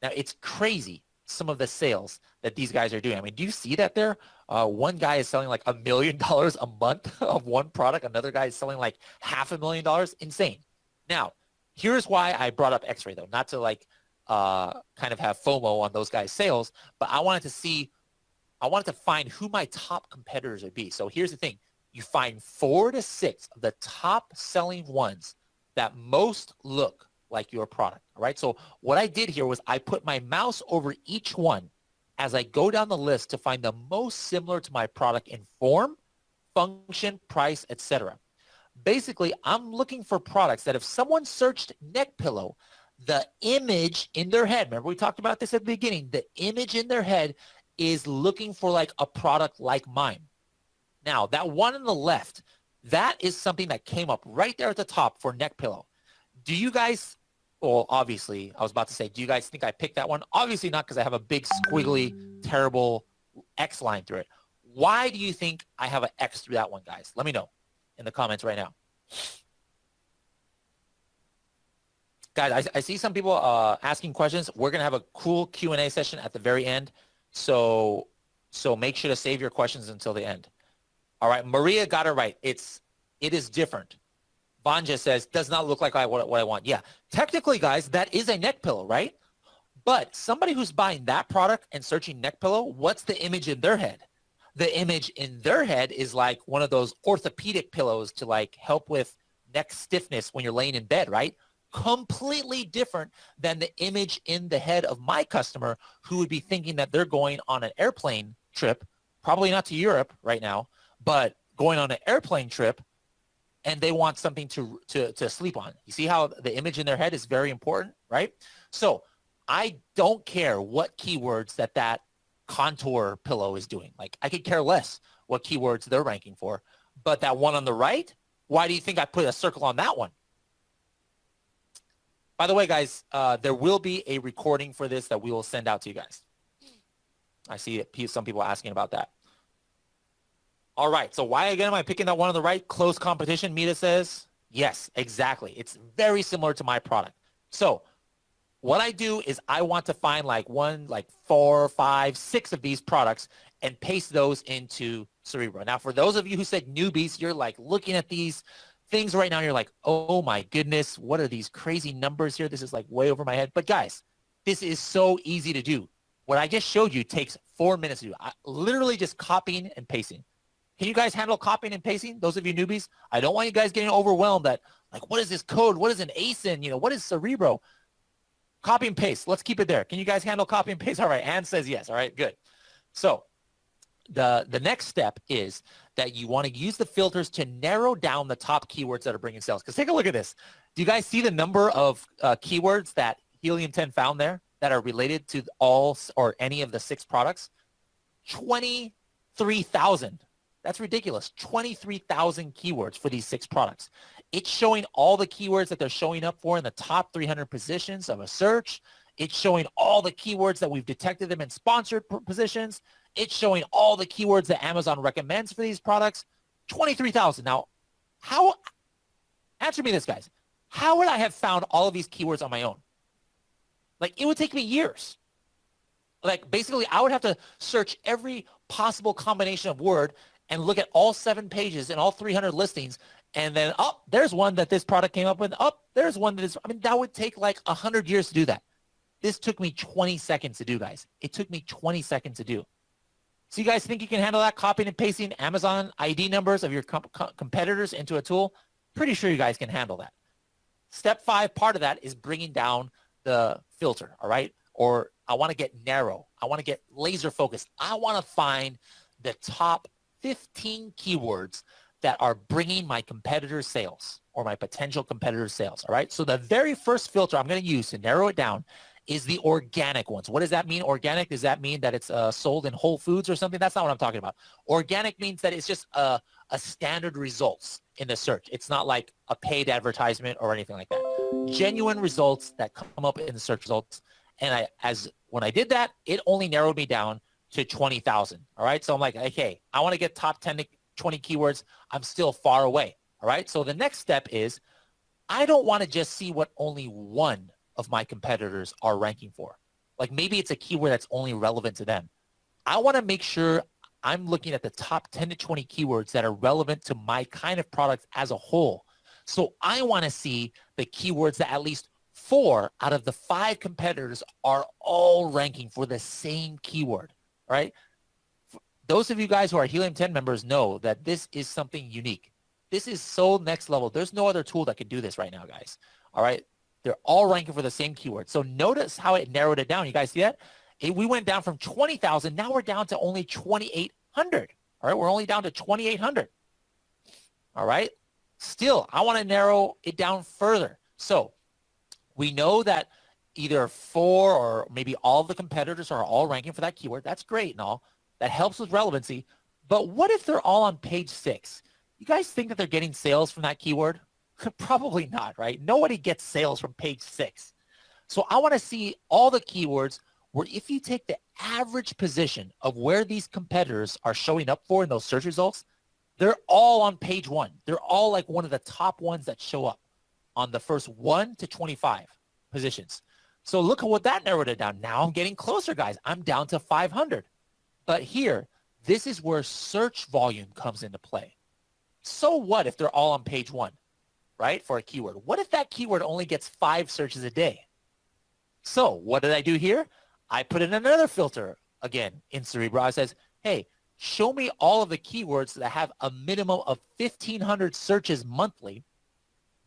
Now, it's crazy, some of the sales that these guys are doing. I mean, do you see that there? One guy is selling like $1 million a month of one product. Another guy is selling like $500,000. Insane. Now, here's why I brought up X-Ray, though, not to like kind of have FOMO on those guys' sales, but I wanted to find who my top competitors would be. So here's the thing. You find 4 to 6 of the top selling ones that most look like your product, all right? So what I did here was I put my mouse over each one as I go down the list to find the most similar to my product in form, function, price, etc. Basically, I'm looking for products that if someone searched neck pillow, the image in their head, remember we talked about this at the beginning, the image in their head is looking for like a product like mine. Now, that one on the left, that is something that came up right there at the top for neck pillow. Do you guys, well, obviously, I was about to say, do you guys think I picked that one? Obviously not, because I have a big squiggly, terrible X line through it. Why do you think I have an X through that one, guys? Let me know in the comments right now. Guys, I see some people asking questions. We're going to have a cool Q&A session at the very end. So make sure to save your questions until the end. All right, Maria got it right. It is different. Vanja says, does not look like what I want. Yeah, technically, guys, that is a neck pillow, right? But somebody who's buying that product and searching neck pillow, what's the image in their head? The image in their head is like one of those orthopedic pillows to like help with neck stiffness when you're laying in bed, right? Completely different than the image in the head of my customer who would be thinking that they're going on an airplane trip, probably not to Europe right now, but going on an airplane trip, and they want something to sleep on. You see how the image in their head is very important, right? So I don't care what keywords that contour pillow is doing. Like, I could care less what keywords they're ranking for. But that one on the right, why do you think I put a circle on that one? By the way, guys, there will be a recording for this that we will send out to you guys. I see some people asking about that. All right, so why again am I picking that one on the right? Close competition, Mita says. Yes, exactly. It's very similar to my product. So what I do is I want to find like 4, 5, 6 of these products and paste those into Cerebro. Now, for those of you who said newbies, you're like looking at these things right now, and you're like, oh my goodness, what are these crazy numbers here? This is like way over my head. But guys, this is so easy to do. What I just showed you takes 4 minutes to do. Literally just copying and pasting. Can you guys handle copying and pasting? Those of you newbies, I don't want you guys getting overwhelmed that like, what is this code? What is an ASIN? You know, what is Cerebro? Copy and paste. Let's keep it there. Can you guys handle copy and paste? All right. Ann says yes. All right, good. So the next step is that you want to use the filters to narrow down the top keywords that are bringing sales. Because take a look at this. Do you guys see the number of keywords that Helium 10 found there that are related to all or any of the 6 products? 23,000. That's ridiculous. 23,000 keywords for these 6 products. It's showing all the keywords that they're showing up for in the top 300 positions of a search. It's showing all the keywords that we've detected them in sponsored positions. It's showing all the keywords that Amazon recommends for these products. 23,000. Now, answer me this, guys. How would I have found all of these keywords on my own? Like, it would take me years. Like, basically, I would have to search every possible combination of word and look at all 7 pages and all 300 listings. And then, oh, there's one that this product came up with. Oh, there's one that is, I mean, that would take like 100 years to do that. This took me 20 seconds to do, guys. It took me 20 seconds to do. So you guys think you can handle that, copying and pasting Amazon ID numbers of your competitors into a tool? Pretty sure you guys can handle that. Step 5, part of that is bringing down the filter, all right? Or I want to get narrow. I want to get laser focused. I want to find the top 15 keywords that are bringing my competitors sales or my potential competitors sales, all right? So the very first filter I'm going to use to narrow it down is the organic ones. What does that mean, organic? Does that mean that it's sold in Whole Foods or something? That's not what I'm talking about. Organic means that it's just a standard results in the search. It's not like a paid advertisement or anything like that. Genuine results that come up in the search results. And when I did that, it only narrowed me down to 20,000, all right? So I'm like, okay, I want to get top 10 to 20 keywords. I'm still far away, all right? So the next step is I don't want to just see what only one of my competitors are ranking for. Like maybe it's a keyword that's only relevant to them. I want to make sure I'm looking at the top 10 to 20 keywords that are relevant to my kind of product as a whole. So I want to see the keywords that at least 4 out of the 5 competitors are all ranking for the same keyword, right? Those of you guys who are Helium 10 members know that this is something unique. This is so next level. There's no other tool that can do this right now, guys. All right. They're all ranking for the same keyword. So notice how it narrowed it down. You guys see that? We went down from 20,000. Now we're down to only 2,800. All right. We're only down to 2,800. All right. Still, I want to narrow it down further. So We know that either 4 or maybe all of the competitors are all ranking for that keyword. That's great and all. That helps with relevancy. But what if they're all on page 6? You guys think that they're getting sales from that keyword? Probably not, right? Nobody gets sales from page 6. So I want to see all the keywords where if you take the average position of where these competitors are showing up for in those search results, they're all on page 1. They're all like one of the top ones that show up on the first 1 to 25 positions. So look at what that narrowed it down. Now I'm getting closer, guys. I'm down to 500. But here, this is where search volume comes into play. So what if they're all on page 1, right, for a keyword? What if that keyword only gets 5 searches a day? So what did I do here? I put in another filter again in Cerebro. I says, hey, show me all of the keywords that have a minimum of 1,500 searches monthly,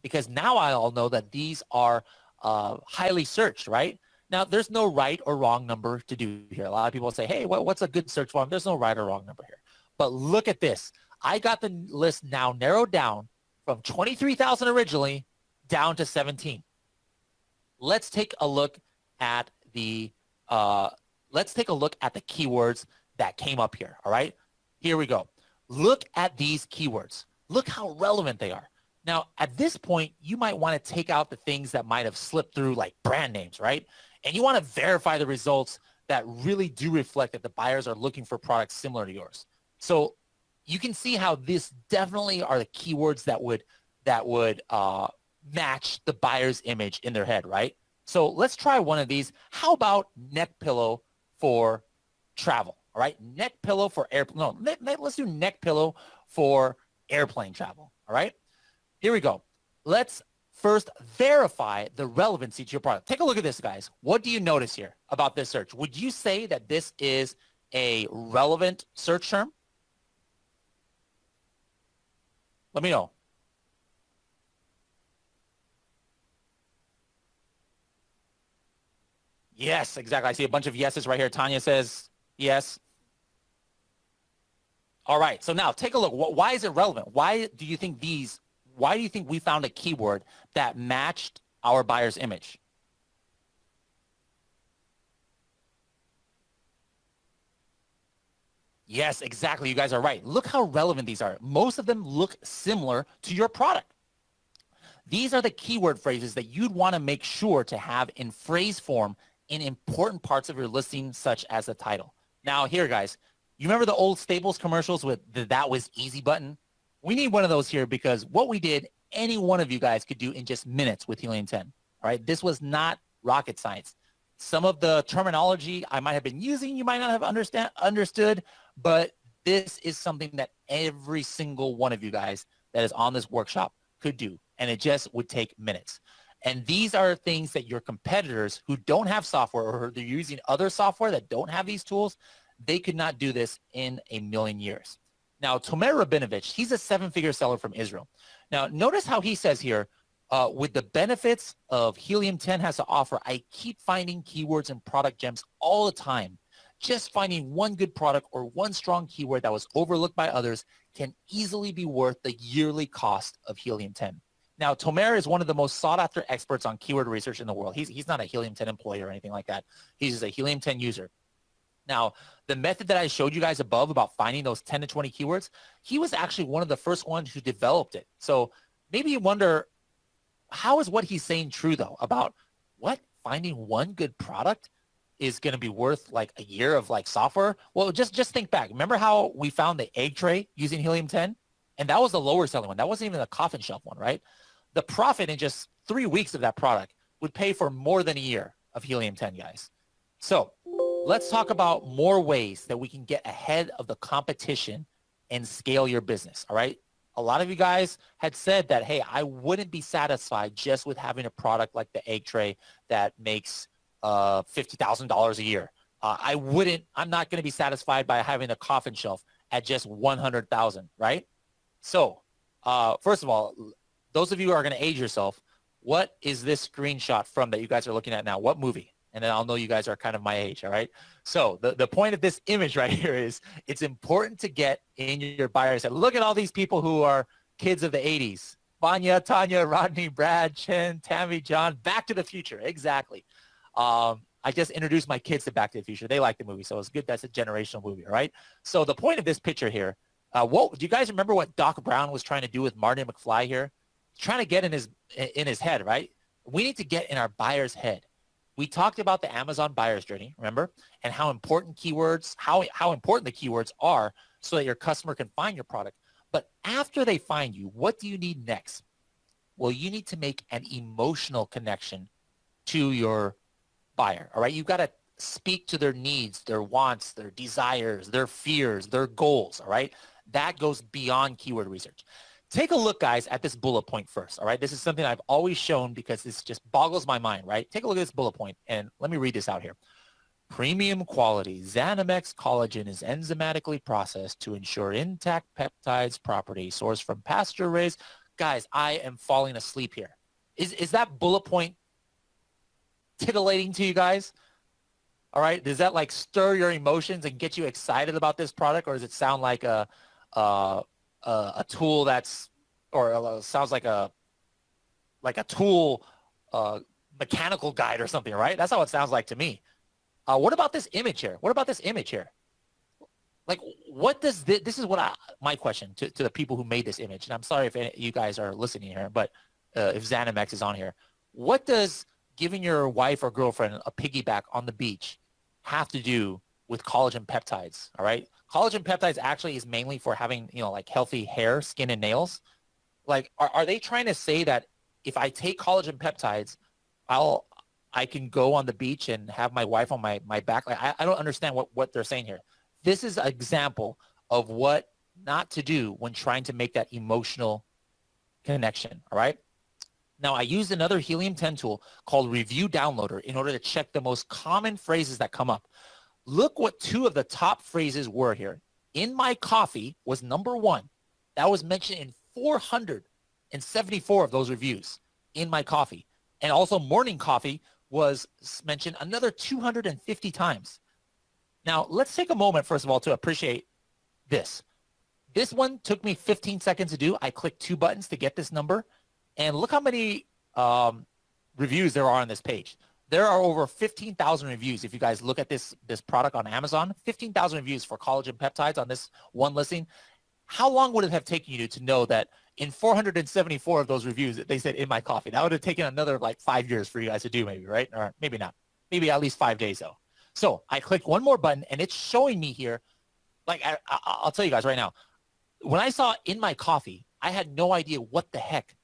because now I all know that these are highly searched, right? Now, there's no right or wrong number to do here. A lot of people say, hey, what's a good search volume? There's no right or wrong number here. But look at this. I got the list now narrowed down from 23,000 originally down to 17. Let's take a look at the keywords that came up here. All right, here we go. Look at these keywords. Look how relevant they are. Now, at this point, you might want to take out the things that might have slipped through, like brand names, right? And you want to verify the results that really do reflect that the buyers are looking for products similar to yours. So you can see how this definitely are the keywords that would match the buyer's image in their head, right? So let's try one of these. How about neck pillow for travel? All right, neck pillow for let's do neck pillow for airplane travel. All right, here we go. Let's first verify the relevancy to your product. Take a look at this, guys. What do you notice here about this search? Would you say that this is a relevant search term? Let me know. Yes, exactly. I see a bunch of yeses right here. Tanya says yes. All right. So now take a look. Why is it relevant? Why do you think we found a keyword that matched our buyer's image? Yes, exactly. You guys are right. Look how relevant these are. Most of them look similar to your product. These are the keyword phrases that you'd want to make sure to have in phrase form in important parts of your listing, such as the title. Now here, guys, you remember the old Staples commercials with the "that was easy" button? We need one of those here, because what we did, any one of you guys could do in just minutes with Helium 10. All right, this was not rocket science. Some of the terminology I might have been using, you might not have understood, but this is something that every single one of you guys that is on this workshop could do, and it just would take minutes. And these are things that your competitors who don't have software, or they're using other software that don't have these tools, they could not do this in a million years. Now, Tomer Rabinovich, he's a 7-figure seller from Israel. Now, notice how he says here, with the benefits of Helium 10 has to offer, I keep finding keywords and product gems all the time. Just finding one good product or one strong keyword that was overlooked by others can easily be worth the yearly cost of Helium 10. Now, Tomer is one of the most sought-after experts on keyword research in the world. He's not a Helium 10 employee or anything like that. He's just a Helium 10 user. Now, the method that I showed you guys above about finding those 10 to 20 keywords, he was actually one of the first ones who developed it. So maybe you wonder, how is what he's saying true, though, about finding one good product is going to be worth like a year of like software? Well, just think back. Remember how we found the egg tray using Helium 10? And that was the lower selling one. That wasn't even the coffin shelf one, right? The profit in just 3 weeks of that product would pay for more than a year of Helium 10, guys. So let's talk about more ways that we can get ahead of the competition and scale your business, all right? A lot of you guys had said that, hey, I wouldn't be satisfied just with having a product like the egg tray that makes $50,000 a year. I'm not going to be satisfied by having a coffin shelf at just 100,000, right? So first of all, those of you who are going to age yourself, what is this screenshot from that you guys are looking at now? What movie? And then I'll know you guys are kind of my age, all right? So the point of this image right here is it's important to get in your buyer's head. Look at all these people who are kids of the 80s. Vanya, Tanya, Rodney, Brad, Chen, Tammy, John, Back to the Future. Exactly. I just introduced my kids to Back to the Future. They like the movie, so it's good. That's a generational movie, all right? So the point of this picture here, do you guys remember what Doc Brown was trying to do with Marty McFly here? Trying to get in his head, right? We need to get in our buyer's head. We talked about the Amazon buyer's journey, remember? And how important keywords, how important the keywords are so that your customer can find your product. But after they find you, what do you need next? Well, you need to make an emotional connection to your buyer, all right? You've got to speak to their needs, their wants, their desires, their fears, their goals, all right? That goes beyond keyword research. Take a look, guys, at this bullet point first, all right? This is something I've always shown because this just boggles my mind, right? Take a look at this bullet point, and let me read this out here. Premium quality Xanamex collagen is enzymatically processed to ensure intact peptides property sourced from pasture raised. Guys, I am falling asleep here. Is that bullet point titillating to you guys? All right. Does that like stir your emotions and get you excited about this product, or does it sound like a tool that's, or sounds like a tool mechanical guide or something, right? That's how it sounds like to me. What about this image here? What about this image here? Like, what does this is what my question to the people who made this image, and I'm sorry if you guys are listening here, but if Xanamex is on here, what does giving your wife or girlfriend a piggyback on the beach have to do with collagen peptides? All right, collagen peptides actually is mainly for having, like healthy hair, skin, and nails. Like, are they trying to say that if I take collagen peptides, I can go on the beach and have my wife on my back? Like, I don't understand what they're saying here. This is an example of what not to do when trying to make that emotional connection, all right? Now, I used another Helium 10 tool called Review Downloader in order to check the most common phrases that come up. Look what two of the top phrases were here. In my coffee was number one. That was mentioned in 474 of those reviews, in my coffee. And also morning coffee was mentioned another 250 times. Now, let's take a moment, first of all, to appreciate this. This one took me 15 seconds to do. I clicked 2 buttons to get this number. And look how many reviews there are on this page. There are over 15,000 reviews. If you guys look at this product on Amazon, 15,000 reviews for collagen peptides on this one listing. How long would it have taken you to know that in 474 of those reviews, they said in my coffee? That would have taken another like 5 years for you guys to do, maybe, right? Or maybe not. Maybe at least 5 days, though. So I clicked one more button, and it's showing me here. Like, I'll tell you guys right now. When I saw in my coffee, I had no idea what the heck.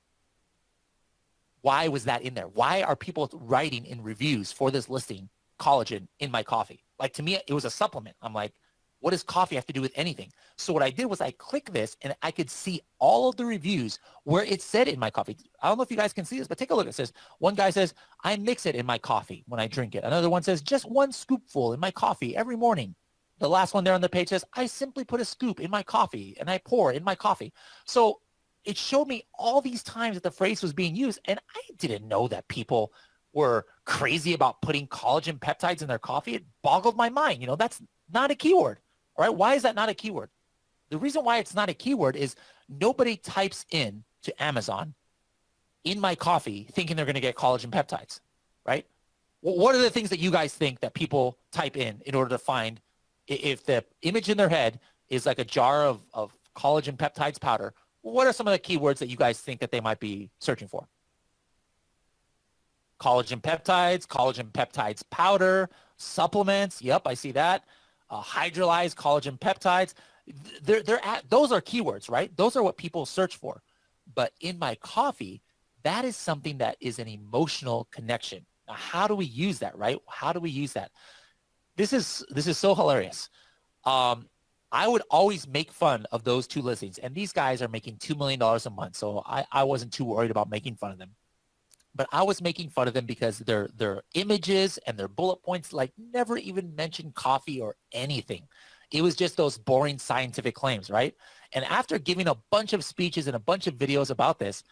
Why was that in there? Why are people writing in reviews for this listing, collagen in my coffee? Like, to me, it was a supplement. I'm like, what does coffee have to do with anything? So what I did was I clicked this, and I could see all of the reviews where it said in my coffee. I don't know if you guys can see this, but take a look. It says, one guy says, I mix it in my coffee when I drink it. Another one says, just 1 scoopful in my coffee every morning. The last one there on the page says, I simply put a scoop in my coffee and I pour in my coffee. So it showed me all these times that the phrase was being used, and I didn't know that people were crazy about putting collagen peptides in their coffee. It boggled my mind. That's not a keyword. All right, why is that not a keyword? The reason why it's not a keyword is nobody types in to Amazon in my coffee thinking they're going to get collagen peptides, right? What are the things that you guys think that people type in order to find, if the image in their head is like a jar of collagen peptides powder? What are some of the keywords that you guys think that they might be searching for? Collagen peptides powder, supplements. Yep, I see that. Hydrolyzed collagen peptides. Those are keywords, right? Those are what people search for. But in my coffee, that is something that is an emotional connection. Now, how do we use that, right? How do we use that? This is so hilarious. I would always make fun of those 2 listings, and these guys are making $2 million a month, so I wasn't too worried about making fun of them. But I was making fun of them because their images and their bullet points like never even mentioned coffee or anything. It was just those boring scientific claims, right? And after giving a bunch of speeches and a bunch of videos about this,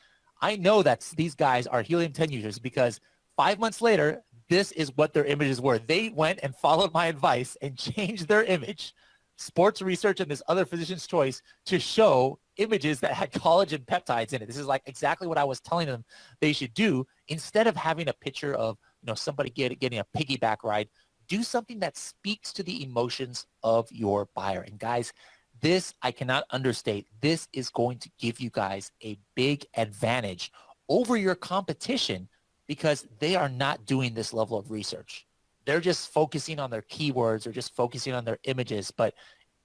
I know that these guys are Helium 10 users because 5 months later, this is what their images were. They went and followed my advice and changed their image, Sports Research and this other Physician's Choice, to show images that had collagen peptides in it. This is like exactly what I was telling them they should do. Instead of having a picture of, you know, somebody getting a piggyback ride, do something that speaks to the emotions of your buyer. And guys, this I cannot understate. This is going to give you guys a big advantage over your competition because they are not doing this level of research. They're just focusing on their keywords or just focusing on their images. But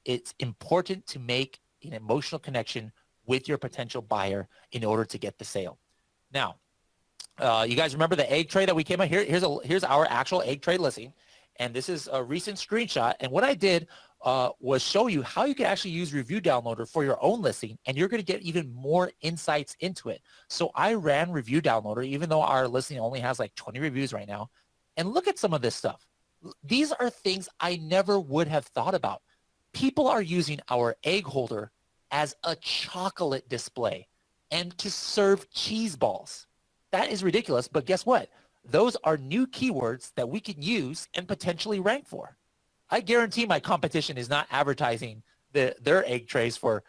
it's important to make an emotional connection with your potential buyer in order to get the sale. Now, you guys remember the egg tray that we came out here? Here's our actual egg tray listing. And this is a recent screenshot. And what I did was show you how you can actually use Review Downloader for your own listing, and you're going to get even more insights into it. So I ran Review Downloader, even though our listing only has like 20 reviews right now. And look at some of this stuff. These are things I never would have thought about. People are using our egg holder as a chocolate display and to serve cheese balls. That is ridiculous, but guess what? Those are new keywords that we can use and potentially rank for. I guarantee my competition is not advertising their egg trays for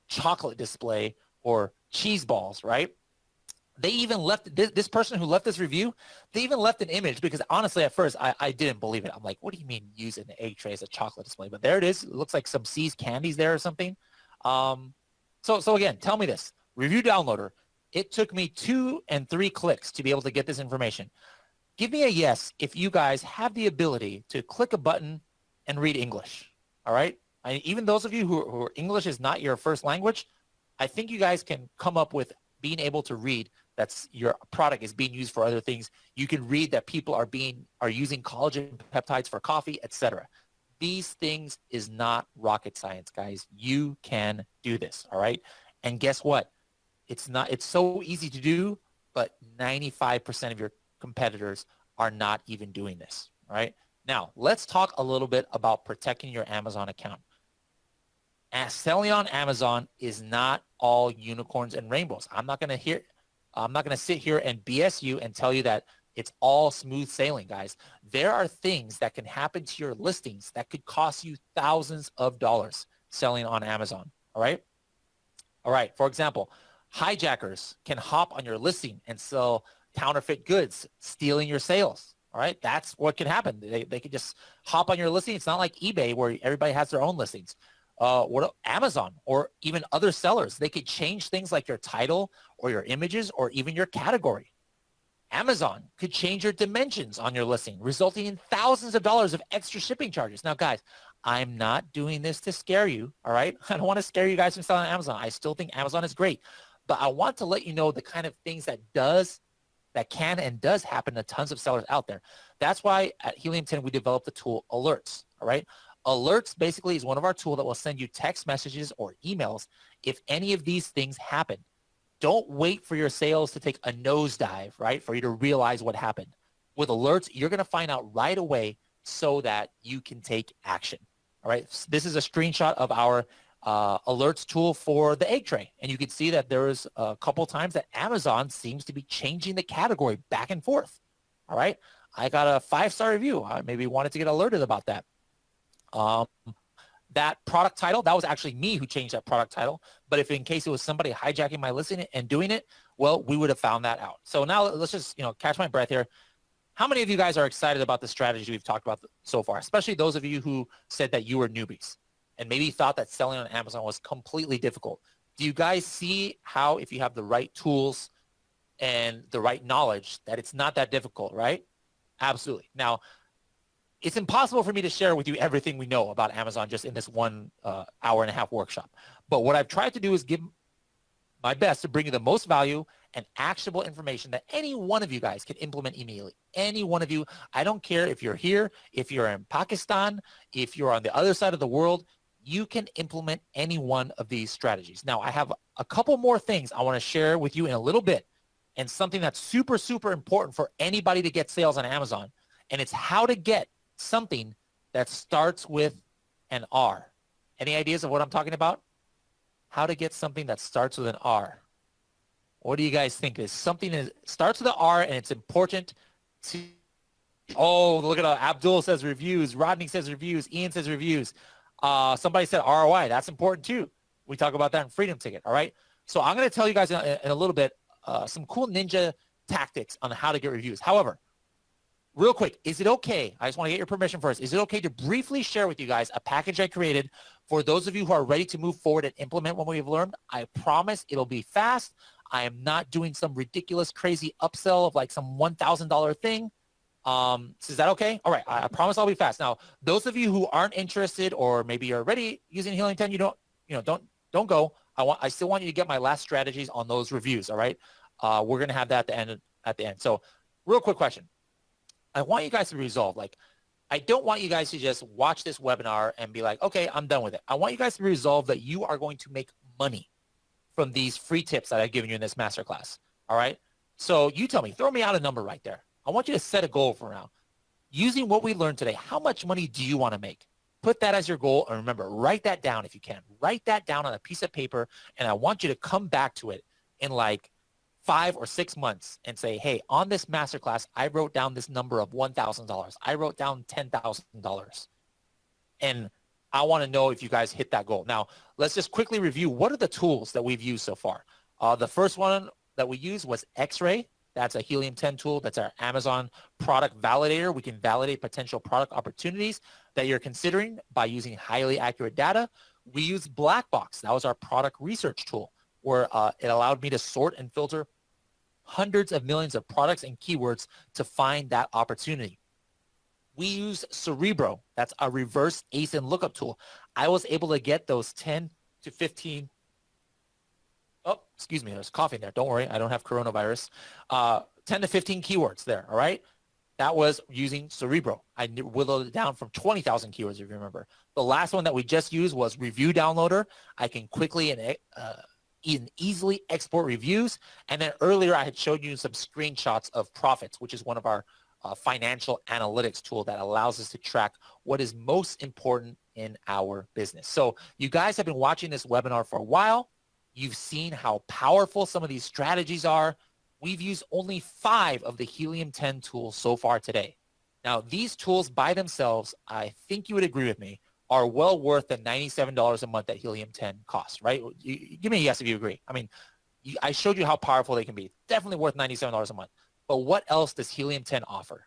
chocolate display or cheese balls, right? They even left, this person who left this review, they even left an image because honestly, at first, I didn't believe it. I'm like, what do you mean using the egg tray as a chocolate display? But there it is. It looks like some See's candies there or something. So again, tell me this. Review Downloader. It took me 2 and 3 clicks to be able to get this information. Give me a yes if you guys have the ability to click a button and read English, all right? Even those of you who English is not your first language, I think you guys can come up with being able to read that's your product is being used for other things. You can read that people are using collagen peptides for coffee, etc. These things is not rocket science, guys. You can do this, all right? And guess what? It's so easy to do, but 95% of your competitors are not even doing this, all right? Now, let's talk a little bit about protecting your Amazon account. Selling on Amazon is not all unicorns and rainbows. I'm not going to sit here and BS you and tell you that it's all smooth sailing, guys. There are things that can happen to your listings that could cost you thousands of dollars selling on Amazon, all right? All right, for example, hijackers can hop on your listing and sell counterfeit goods, stealing your sales. All right, that's what can happen. They could just hop on your listing. It's not like eBay where everybody has their own listings. Amazon or even other sellers, they could change things like your title or your images or even your category. Amazon could change your dimensions on your listing, resulting in thousands of dollars of extra shipping charges. Now, guys, I'm not doing this to scare you, all right? I don't want to scare you guys from selling on Amazon. I still think Amazon is great, but I want to let you know the kind of things that can and does happen to tons of sellers out there. That's why at Helium 10, we developed the tool Alerts, all right? Alerts basically is one of our tools that will send you text messages or emails if any of these things happen. Don't wait for your sales to take a nosedive, right, for you to realize what happened. With Alerts, you're going to find out right away so that you can take action, all right? This is a screenshot of our Alerts tool for the egg tray. And you can see that there is a couple times that Amazon seems to be changing the category back and forth, all right? I got a 5-star review. I maybe wanted to get alerted about that. That product title, that was actually me who changed that product title. But if in case it was somebody hijacking my listing and doing it, well, we would have found that out. So now let's just, catch my breath here. How many of you guys are excited about the strategy we've talked about so far, especially those of you who said that you were newbies and maybe thought that selling on Amazon was completely difficult? Do you guys see how if you have the right tools and the right knowledge that it's not that difficult, right? Absolutely. Now, it's impossible for me to share with you everything we know about Amazon just in this 1 hour and a half workshop. But what I've tried to do is give my best to bring you the most value and actionable information that any one of you guys can implement immediately. Any one of you, I don't care if you're here, if you're in Pakistan, if you're on the other side of the world, you can implement any one of these strategies. Now, I have a couple more things I want to share with you in a little bit, and something that's super, super important for anybody to get sales on Amazon, and it's how to get something that starts with an R. Any ideas of what I'm talking about? How to get something that starts with an R. What do you guys think? Is something that starts with an R and it's important to... Oh, look at Abdul says reviews. Rodney says reviews. Ian says reviews. Somebody said ROI. That's important too. We talk about that in Freedom Ticket, all right? So I'm going to tell you guys in a little bit some cool ninja tactics on how to get reviews. However, real quick, is it okay? I just want to get your permission first. Is it okay to briefly share with you guys a package I created for those of you who are ready to move forward and implement what we've learned? I promise it'll be fast. I am not doing some ridiculous, crazy upsell of like some $1,000 thing. So is that okay? All right. I promise I'll be fast. Now, those of you who aren't interested, or maybe you're already using Helium 10, don't go. I still want you to get my last strategies on those reviews. All right. We're going to have that at the end. So real quick question. I want you guys to resolve, like, I don't want you guys to just watch this webinar and be like, okay, I'm done with it. I want you guys to resolve that you are going to make money from these free tips that I've given you in this masterclass. All right. So you tell me, throw me out a number right there. I want you to set a goal for now. Using what we learned today, how much money do you want to make? Put that as your goal, and remember, write that down if you can. Write that down on a piece of paper, and I want you to come back to it in like 5 or 6 months and say, hey, on this masterclass, I wrote down this number of $1,000. I wrote down $10,000. And I want to know if you guys hit that goal. Now, let's just quickly review what are the tools that we've used so far. The first one that we used was X-Ray. That's a Helium 10 tool. That's our Amazon product validator. We can validate potential product opportunities that you're considering by using highly accurate data. We use Black Box. That was our product research tool, where it allowed me to sort and filter hundreds of millions of products and keywords to find that opportunity. We use Cerebro. That's a reverse ASIN lookup tool. I was able to get those 10 to 15 Oh, excuse me, there's coughing there. Don't worry, I don't have coronavirus. 10 to 15 keywords there, all right? That was using Cerebro. I whittled it down from 20,000 keywords, if you remember. The last one that we just used was Review Downloader. I can quickly and easily export reviews. And then earlier I had showed you some screenshots of profits, which is one of our financial analytics tool that allows us to track what is most important in our business. So you guys have been watching this webinar for a while. You've seen how powerful some of these strategies are. We've used only 5 of the Helium 10 tools so far today. Now, these tools by themselves, I think you would agree with me, are well worth the $97 a month that Helium 10 costs, right? Give me a yes if you agree. I mean, I showed you how powerful they can be. Definitely worth $97 a month. But what else does Helium 10 offer?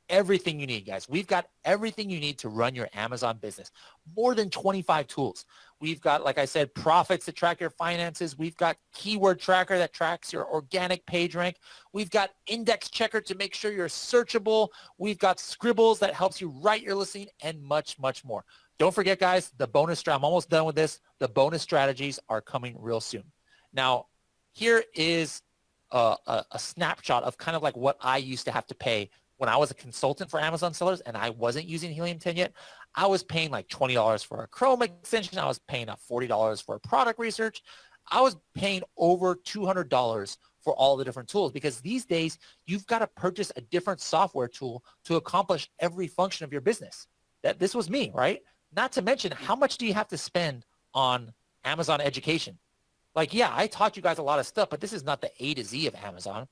Everything you need, guys. We've got everything you need to run your Amazon business. More than 25 tools. We've got, like I said, profits to track your finances. We've got keyword tracker that tracks your organic page rank. We've got index checker to make sure you're searchable. We've got scribbles that helps you write your listing, and much, much more. Don't forget, guys, the bonus, I'm almost done with this. The bonus strategies are coming real soon. Now, here is a snapshot of kind of like what I used to have to pay when I was a consultant for Amazon sellers and I wasn't using Helium 10 yet. I was paying like $20 for a Chrome extension. I was paying $40 for product research. I was paying over $200 for all the different tools, because these days you've got to purchase a different software tool to accomplish every function of your business. This was me, right? Not to mention, how much do you have to spend on Amazon education? Like, yeah, I taught you guys a lot of stuff, but this is not the A to Z of Amazon.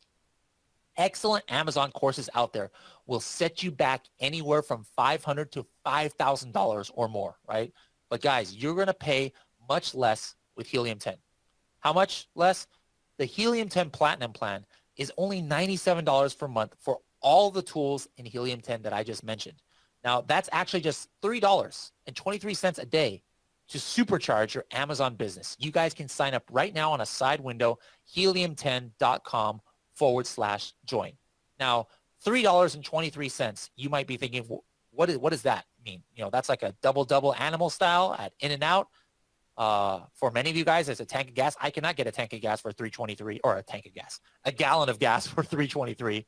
Excellent Amazon courses out there will set you back anywhere from $500 to $5,000 or more, right? But guys, you're going to pay much less with Helium 10. How much less? The Helium 10 Platinum plan is only $97 per month for all the tools in Helium 10 that I just mentioned. Now, that's actually just $3.23 a day to supercharge your Amazon business. You guys can sign up right now on a side window, helium10.com/join. Now, $3.23, you might be thinking, what does that mean? You know, that's like a double animal style at In-N-Out. For many of you guys, it's a tank of gas. I cannot get a tank of gas for $3.23, or a gallon of gas for $3.23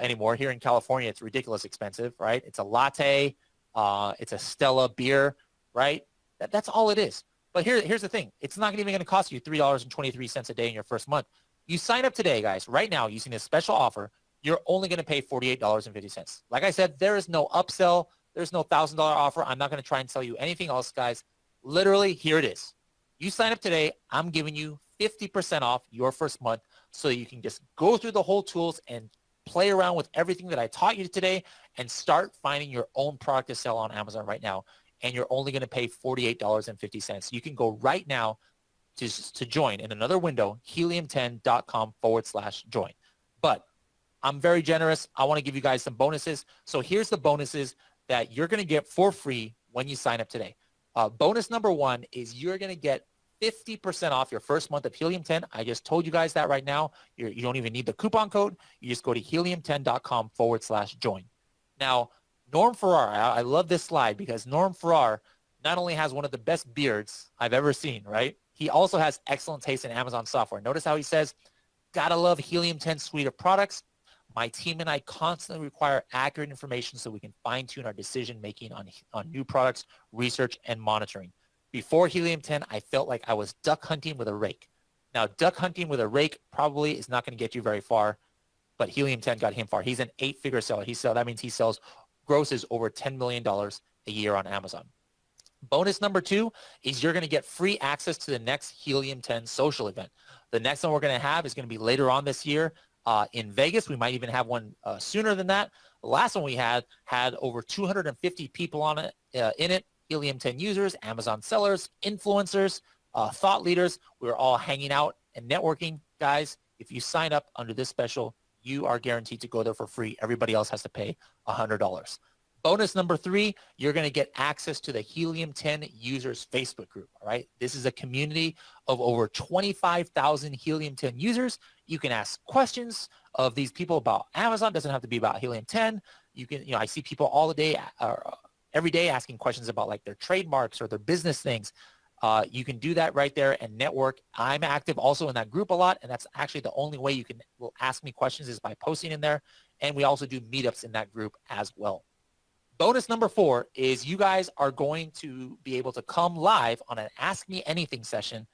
anymore. Here in California, it's ridiculous expensive, right? It's a latte, it's a Stella beer, right? That's all it is. But here's the thing. It's not even going to cost you $3.23 a day in your first month. You sign up today, guys, right now using this special offer, you're only going to pay $48.50. Like I said, there is no upsell. There's no $1,000 offer. I'm not going to try and sell you anything else, guys. Literally, here it is. You sign up today, I'm giving you 50% off your first month, so you can just go through the whole tools and play around with everything that I taught you today and start finding your own product to sell on Amazon right now. and you're only going to pay $48.50. You can go right now to join in another window, helium10.com/join. But I'm very generous. I want to give you guys some bonuses. So here's the bonuses that you're going to get for free when you sign up today. Bonus number one is you're going to get 50% off your first month of Helium 10. I just told you guys that right now. You don't even need the coupon code. You just go to helium10.com/join. Now, Norm Farrar, I love this slide because Norm Farrar not only has one of the best beards I've ever seen, right? He also has excellent taste in Amazon software. Notice how he says, gotta love Helium 10 suite of products. My team and I constantly require accurate information so we can fine-tune our decision-making on new products, research, and monitoring. Before Helium 10, I felt like I was duck hunting with a rake. Now, duck hunting with a rake probably is not going to get you very far, but Helium 10 got him far. He's an 8-figure seller. That means he sells grosses over $10 million a year on Amazon. Bonus number two is you're going to get free access to the next Helium 10 social event. The next one we're going to have is going to be later on this year in Vegas. We might even have one sooner than that. The last one we had over 250 people on it in it. Helium 10 users, Amazon sellers, influencers, thought leaders. We're all hanging out and networking. Guys, if you sign up under this special, you are guaranteed to go there for free. Everybody else has to pay $100. Bonus number three, you're going to get access to the Helium 10 users Facebook group. All right. This is a community of over 25,000 Helium 10 users. You can ask questions of these people about Amazon. It doesn't have to be about Helium 10. You can, I see people all the day, every day asking questions about like their trademarks or their business things. You can do that right there and network. I'm active also in that group a lot, and that's actually the only way you will ask me questions is by posting in there. And we also do meetups in that group as well. Bonus number four is you guys are going to be able to come live on an Ask Me Anything session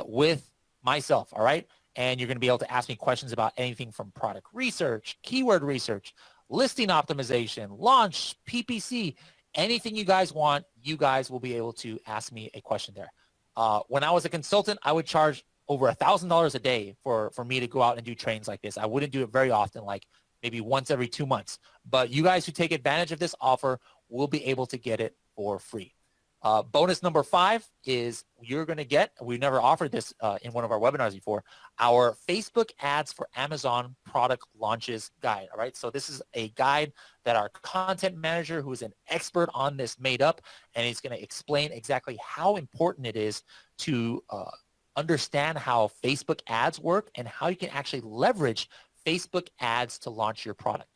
with myself, all right? And you're going to be able to ask me questions about anything from product research, keyword research, listing optimization, launch, PPC, anything you guys want, you guys will be able to ask me a question there. When I was a consultant, I would charge over $1,000 a day for me to go out and do trainings like this. I wouldn't do it very often, like maybe once every 2 months. But you guys who take advantage of this offer will be able to get it for free. Bonus number five is you're going to get, we never offered this in one of our webinars before, our Facebook ads for Amazon product launches guide. All right. So this is a guide that our content manager, who is an expert on this, made up, and he's going to explain exactly how important it is to understand how Facebook ads work and how you can actually leverage Facebook ads to launch your product.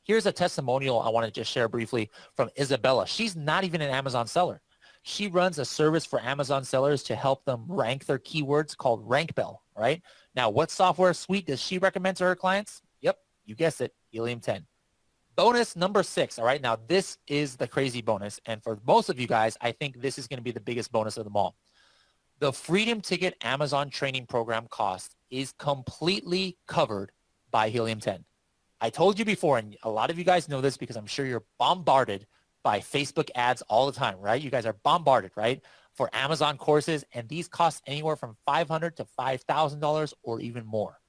Here's a testimonial I want to just share briefly from Isabella. She's not even an Amazon seller. She runs a service for Amazon sellers to help them rank their keywords called RankBell, right? Now, what software suite does she recommend to her clients? Yep, you guessed it, Helium 10. Bonus number six, all right? Now, this is the crazy bonus. And for most of you guys, I think this is going to be the biggest bonus of them all. The Freedom Ticket Amazon training program cost is completely covered by Helium 10. I told you before, and a lot of you guys know this because I'm sure you're bombarded by Facebook ads all the time, right? You guys are bombarded, right? For Amazon courses, and these cost anywhere from $500 to $5,000 or even more.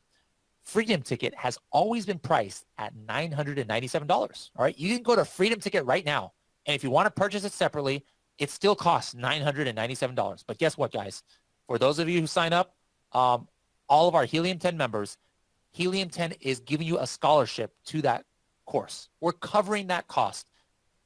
Freedom Ticket has always been priced at $997, all right? You can go to Freedom Ticket right now, and if you want to purchase it separately, it still costs $997. But guess what, guys? For those of you who sign up, all of our Helium 10 members, Helium 10 is giving you a scholarship to that course. We're covering that cost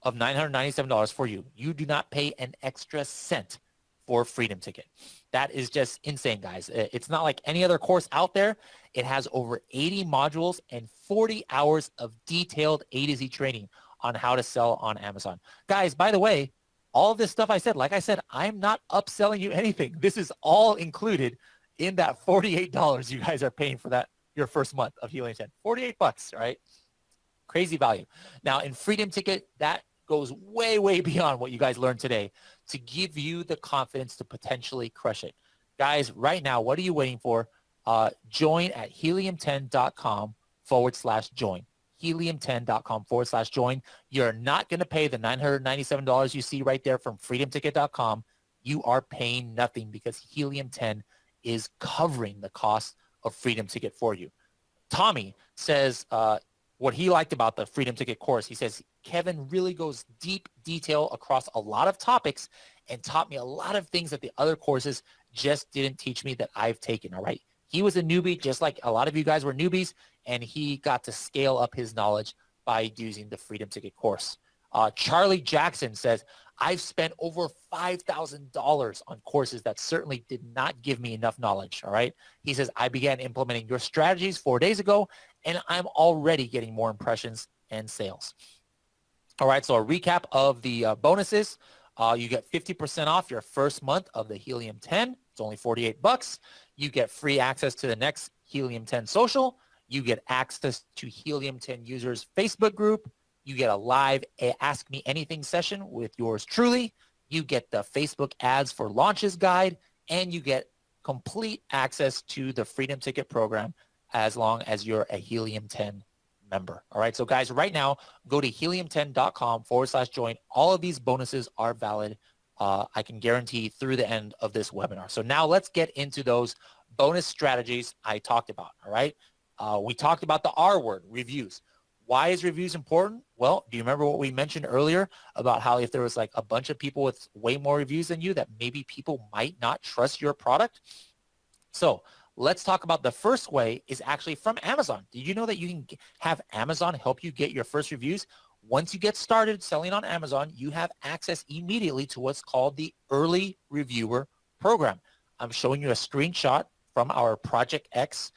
of $997 for you. You do not pay an extra cent for Freedom Ticket. That is just insane, guys. It's not like any other course out there. It has over 80 modules and 40 hours of detailed A to Z training on how to sell on Amazon. Guys, by the way, all of this stuff I said, like I said, I'm not upselling you anything. This is all included in that $48 you guys are paying for that, your first month of Helium 10. $48, right? Crazy value. Now, in Freedom Ticket, that goes way, way beyond what you guys learned today to give you the confidence to potentially crush it. Guys, right now, what are you waiting for? Join at helium10.com/join. helium10.com/join. You're not going to pay the $997 you see right there from freedomticket.com. You are paying nothing because Helium 10 is covering the cost of Freedom Ticket for you. Tommy says what he liked about the Freedom Ticket course. He says Kevin really goes deep detail across a lot of topics and taught me a lot of things that the other courses just didn't teach me that I've taken, all right? He was a newbie, just like a lot of you guys were newbies, and he got to scale up his knowledge by using the Freedom Ticket course. Charlie Jackson says, I've spent over $5,000 on courses that certainly did not give me enough knowledge, all right? He says, I began implementing your strategies 4 days ago, and I'm already getting more impressions and sales. All right, so a recap of the bonuses. You get 50% off your first month of the Helium 10. It's only $48. You get free access to the next Helium 10 social. You get access to Helium 10 users Facebook group. You get a live Ask Me Anything session with yours truly. You get the Facebook ads for launches guide, and you get complete access to the Freedom Ticket program as long as you're a Helium 10 member. All right. So guys, right now, go to helium10.com/join. All of these bonuses are valid. I can guarantee through the end of this webinar. So now let's get into those bonus strategies I talked about. All right. We talked about the R word, reviews. Why is reviews important? Well, do you remember what we mentioned earlier about how if there was like a bunch of people with way more reviews than you, that maybe people might not trust your product? So let's talk about the first way is actually from Amazon. Did you know that you can have Amazon help you get your first reviews? Once you get started selling on Amazon, you have access immediately to what's called the Early Reviewer Program. I'm showing you a screenshot from our Project X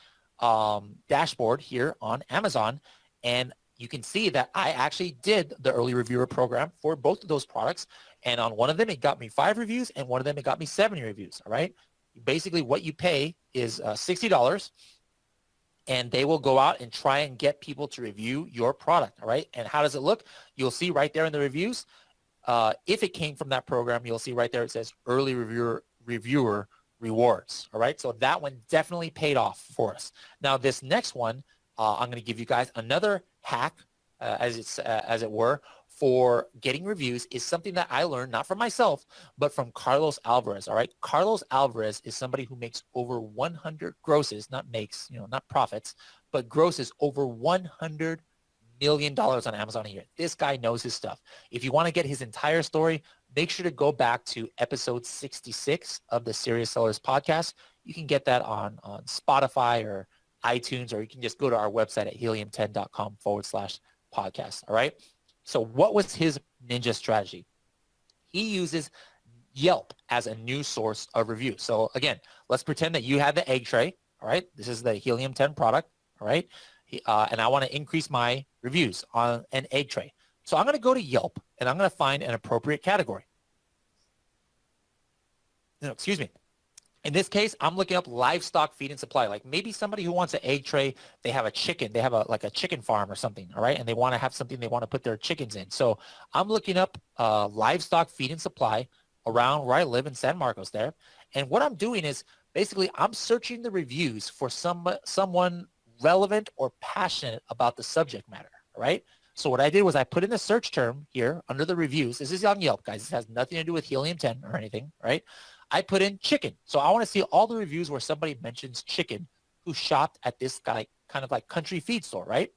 dashboard here on Amazon, and you can see that I actually did the Early Reviewer Program for both of those products, and on one of them, it got me 5 reviews, and one of them, it got me 7 reviews, all right? Basically, what you pay is $60, and they will go out and try and get people to review your product, all right? And how does it look? You'll see right there in the reviews. If it came from that program, you'll see right there it says Early Reviewer Rewards, all right? So that one definitely paid off for us. Now, this next one, I'm going to give you guys another hack, as it were, for getting reviews is something that I learned, not from myself, but from Carlos Alvarez, all right? Carlos Alvarez is somebody who makes over 100 grosses, not makes, not profits, but grosses over $100 million on Amazon a year. This guy knows his stuff. If you want to get his entire story, make sure to go back to episode 66 of the Serious Sellers podcast. You can get that on Spotify or iTunes, or you can just go to our website at helium10.com/podcast. All right. So what was his ninja strategy? He uses Yelp as a new source of review. So again, let's pretend that you have the egg tray. All right. This is the Helium 10 product. All right. And I want to increase my reviews on an egg tray. So I'm going to go to Yelp and I'm going to find an appropriate category. No, excuse me. In this case, I'm looking up livestock feed and supply. Like maybe somebody who wants an egg tray, they have a chicken, they have like a chicken farm or something, all right? And they want to have something they want to put their chickens in. So I'm looking up livestock feed and supply around where I live in San Marcos there. And what I'm doing is basically I'm searching the reviews for someone relevant or passionate about the subject matter, all right? So what I did was I put in the search term here under the reviews. This is on Yelp, guys. This has nothing to do with Helium 10 or anything, right? I put in chicken. So I want to see all the reviews where somebody mentions chicken who shopped at this guy, kind of like country feed store, right?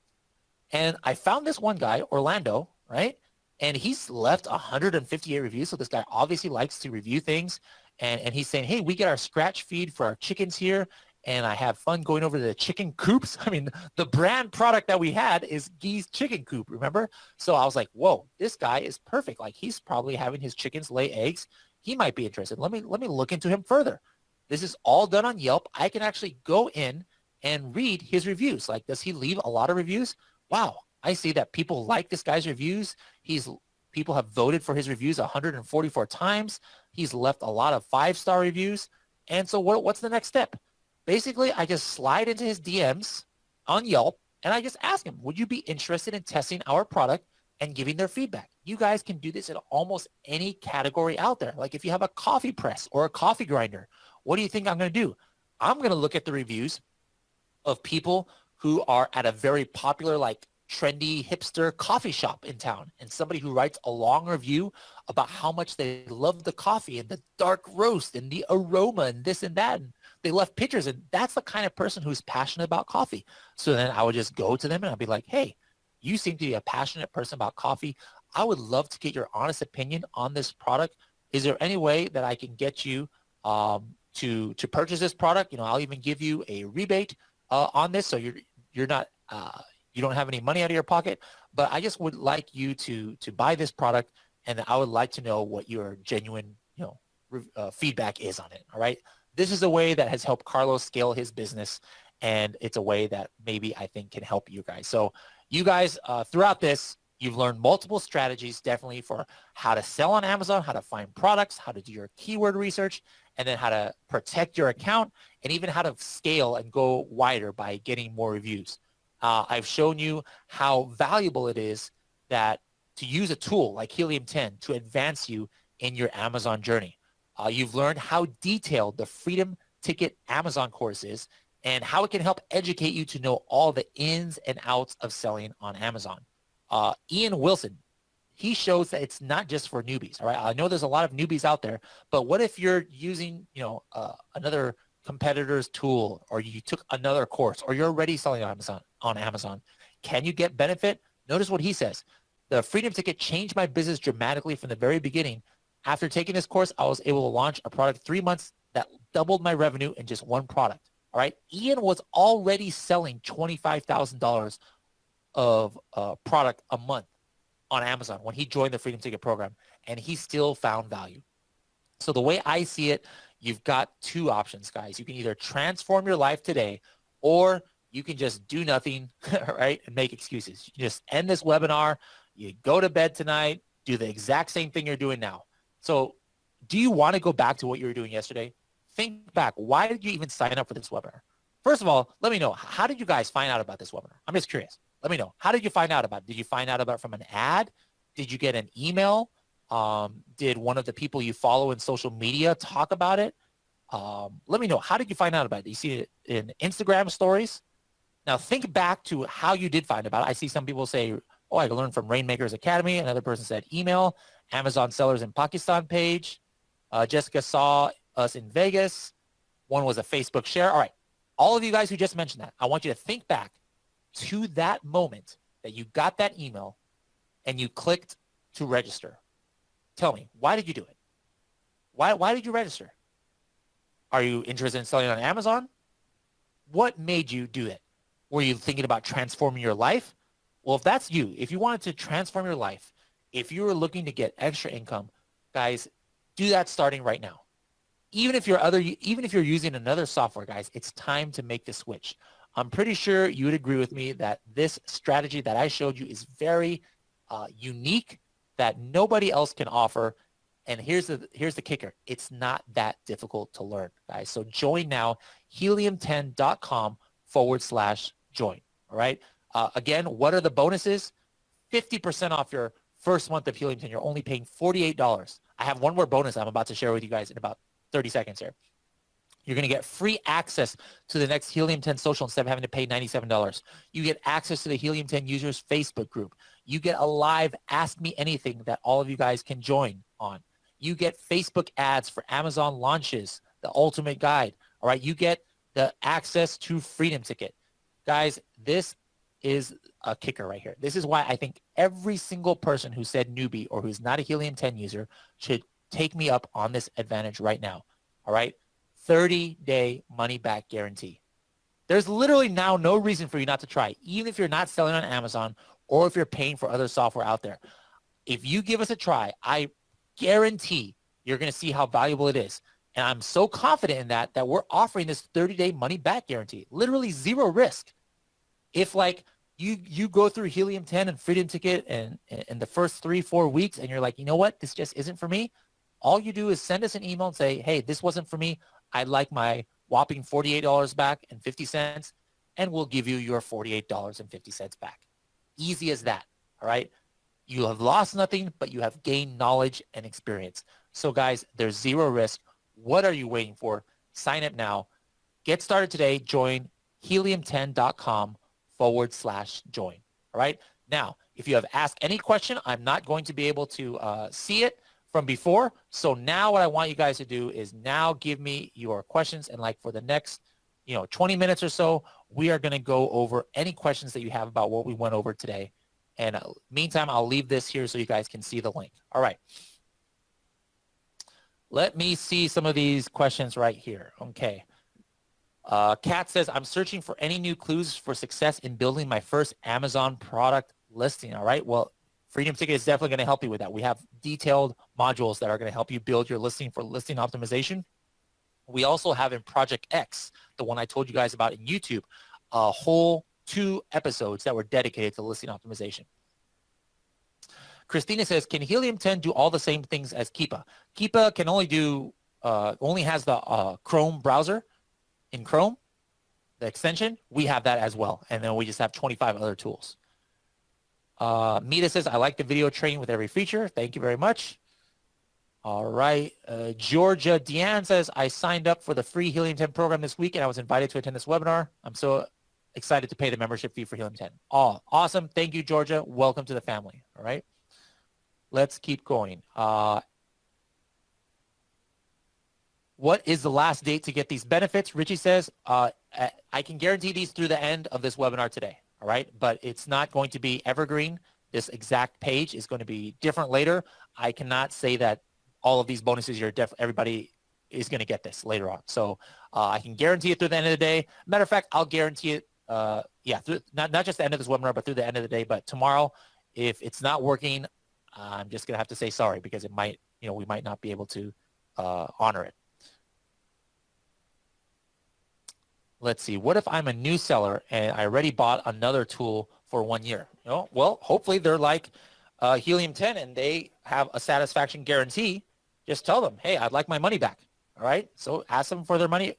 And I found this one guy, Orlando, right? And he's left 158 reviews. So this guy obviously likes to review things. And he's saying, hey, we get our scratch feed for our chickens here. And I have fun going over to the chicken coops. I mean, the brand product that we had is Gee's Chicken Coop, remember? So I was like, whoa, this guy is perfect. Like he's probably having his chickens lay eggs. He might be interested. Let me look into him further. This is all done on Yelp. I can actually go in and read his reviews. Like, does he leave a lot of reviews? Wow, I see that people like this guy's reviews. People have voted for his reviews 144 times. He's left a lot of 5-star reviews. And so what's the next step? Basically, I just slide into his DMs on Yelp and I just ask him, would you be interested in testing our product and giving their feedback? You guys can do this in almost any category out there. Like if you have a coffee press or a coffee grinder, what do you think I'm going to do? I'm going to look at the reviews of people who are at a very popular, like trendy hipster coffee shop in town, and somebody who writes a long review about how much they love the coffee and the dark roast and the aroma and this and that. And they left pictures, and that's the kind of person who's passionate about coffee. So then I would just go to them and I'd be like, hey, You seem to be a passionate person about coffee. I would love to get your honest opinion on this product. Is there any way that I can get you to purchase this product? You know, I'll even give you a rebate on this, so you're not you don't have any money out of your pocket. But I just would like you to buy this product, and I would like to know what your genuine feedback is on it. All right. This is a way that has helped Carlos scale his business, and it's a way that maybe I think can help you guys. So you guys, throughout this, you've learned multiple strategies definitely for how to sell on Amazon, how to find products, how to do your keyword research, and then how to protect your account, and even how to scale and go wider by getting more reviews. I've shown you how valuable it is that to use a tool like Helium 10 to advance you in your Amazon journey. You've learned how detailed the Freedom Ticket Amazon course is and how it can help educate you to know all the ins and outs of selling on Amazon. Ian Wilson, he shows that it's not just for newbies. All right. I know there's a lot of newbies out there, but what if you're using, another competitor's tool, or you took another course, or you're already selling on Amazon? Can you get benefit? Notice what he says. The Freedom Ticket changed my business dramatically from the very beginning. After taking this course, I was able to launch a product 3 months that doubled my revenue in just one product. All right. Ian was already selling $25,000 of product a month on Amazon when he joined the Freedom Ticket program, and he still found value. So the way I see it, you've got two options, guys. You can either transform your life today, or you can just do nothing, right, and make excuses. You just end this webinar, you go to bed tonight, do the exact same thing you're doing now. So do you want to go back to what you were doing yesterday? Think back. Why did you even sign up for this webinar? First of all, let me know. How did you guys find out about this webinar? I'm just curious. Let me know. How did you find out about it? Did you find out about it from an ad? Did you get an email? Did one of the people you follow in social media talk about it? Let me know. How did you find out about it? You see it in Instagram stories? Now think back to how you did find about it. I see some people say, oh, I learned from Rainmakers Academy. Another person said email, Amazon sellers in Pakistan page. Jessica saw us in Vegas. One was a Facebook share. All right. All of you guys who just mentioned that, I want you to think back to that moment that you got that email and you clicked to register. Tell me, why did you do it? Why did you register? Are you interested in selling on Amazon? What made you do it? Were you thinking about transforming your life? Well, if that's you, if you wanted to transform your life, if you were looking to get extra income, guys, do that starting right now. Even if you're using another software, guys, it's time to make the switch. I'm pretty sure you would agree with me that this strategy that I showed you is very unique, that nobody else can offer. And here's the kicker. It's not that difficult to learn, guys. So join now, helium10.com/join. All right. Again, what are the bonuses? 50% off your first month of Helium 10. You're only paying $48. I have one more bonus I'm about to share with you guys in about 30 seconds here. You're going to get free access to the next Helium 10 social instead of having to pay $97. You get access to the Helium 10 users Facebook group. You get a live Ask Me Anything that all of you guys can join on. You get Facebook ads for Amazon launches, the ultimate guide. All right. You get the access to Freedom Ticket. Guys, this is a kicker right here. This is why I think every single person who said newbie or who's not a Helium 10 user should take me up on this advantage right now. All right. 30-day money back guarantee. There's literally now no reason for you not to try, even if you're not selling on Amazon or if you're paying for other software out there. If you give us a try, I guarantee you're going to see how valuable it is. And I'm so confident in that we're offering this 30-day money back guarantee, literally zero risk. If like you go through Helium 10 and Freedom Ticket and in the first 3-4 weeks and you're like, you know what, this just isn't for me. All you do is send us an email and say, hey, this wasn't for me. I'd like my whopping $48 back and 50 cents, and we'll give you your $48.50 back. Easy as that, all right? You have lost nothing, but you have gained knowledge and experience. So guys, there's zero risk. What are you waiting for? Sign up now. Get started today. Join helium10.com/join, all right? Now, if you have asked any question, I'm not going to be able to see it from before. So now what I want you guys to do is now give me your questions. And like for the next, 20 minutes or so, we are going to go over any questions that you have about what we went over today. And meantime, I'll leave this here so you guys can see the link. All right. Let me see some of these questions right here. Okay. Kat says, I'm searching for any new clues for success in building my first Amazon product listing. All right. Well, Freedom Ticket is definitely going to help you with that. We have detailed modules that are going to help you build your listing for listing optimization. We also have in Project X, the one I told you guys about in YouTube, a whole 2 episodes that were dedicated to listing optimization. Christina says, can Helium 10 do all the same things as Keepa? Keepa can only do, only has the Chrome browser in Chrome, the extension. We have that as well. And then we just have 25 other tools. Mita says, I like the video training with every feature. Thank you very much. All right. Georgia Deanne says, I signed up for the free Helium 10 program this week and I was invited to attend this webinar. I'm so excited to pay the membership fee for Helium 10. Oh, awesome. Thank you, Georgia. Welcome to the family. All right. Let's keep going. What is the last date to get these benefits? Richie says, I can guarantee these through the end of this webinar today. All right. But it's not going to be evergreen. This exact page is going to be different later. I cannot say that all of these bonuses, everybody is going to get this later on. So I can guarantee it through the end of the day. Matter of fact, I'll guarantee it. Yeah, not just the end of this webinar, but through the end of the day. But tomorrow, if it's not working, I'm just going to have to say sorry because it might, we might not be able to honor it. Let's see. What if I'm a new seller and I already bought another tool for 1 year? Well, hopefully they're like Helium 10 and they have a satisfaction guarantee. Just tell them, hey, I'd like my money back. All right. So ask them for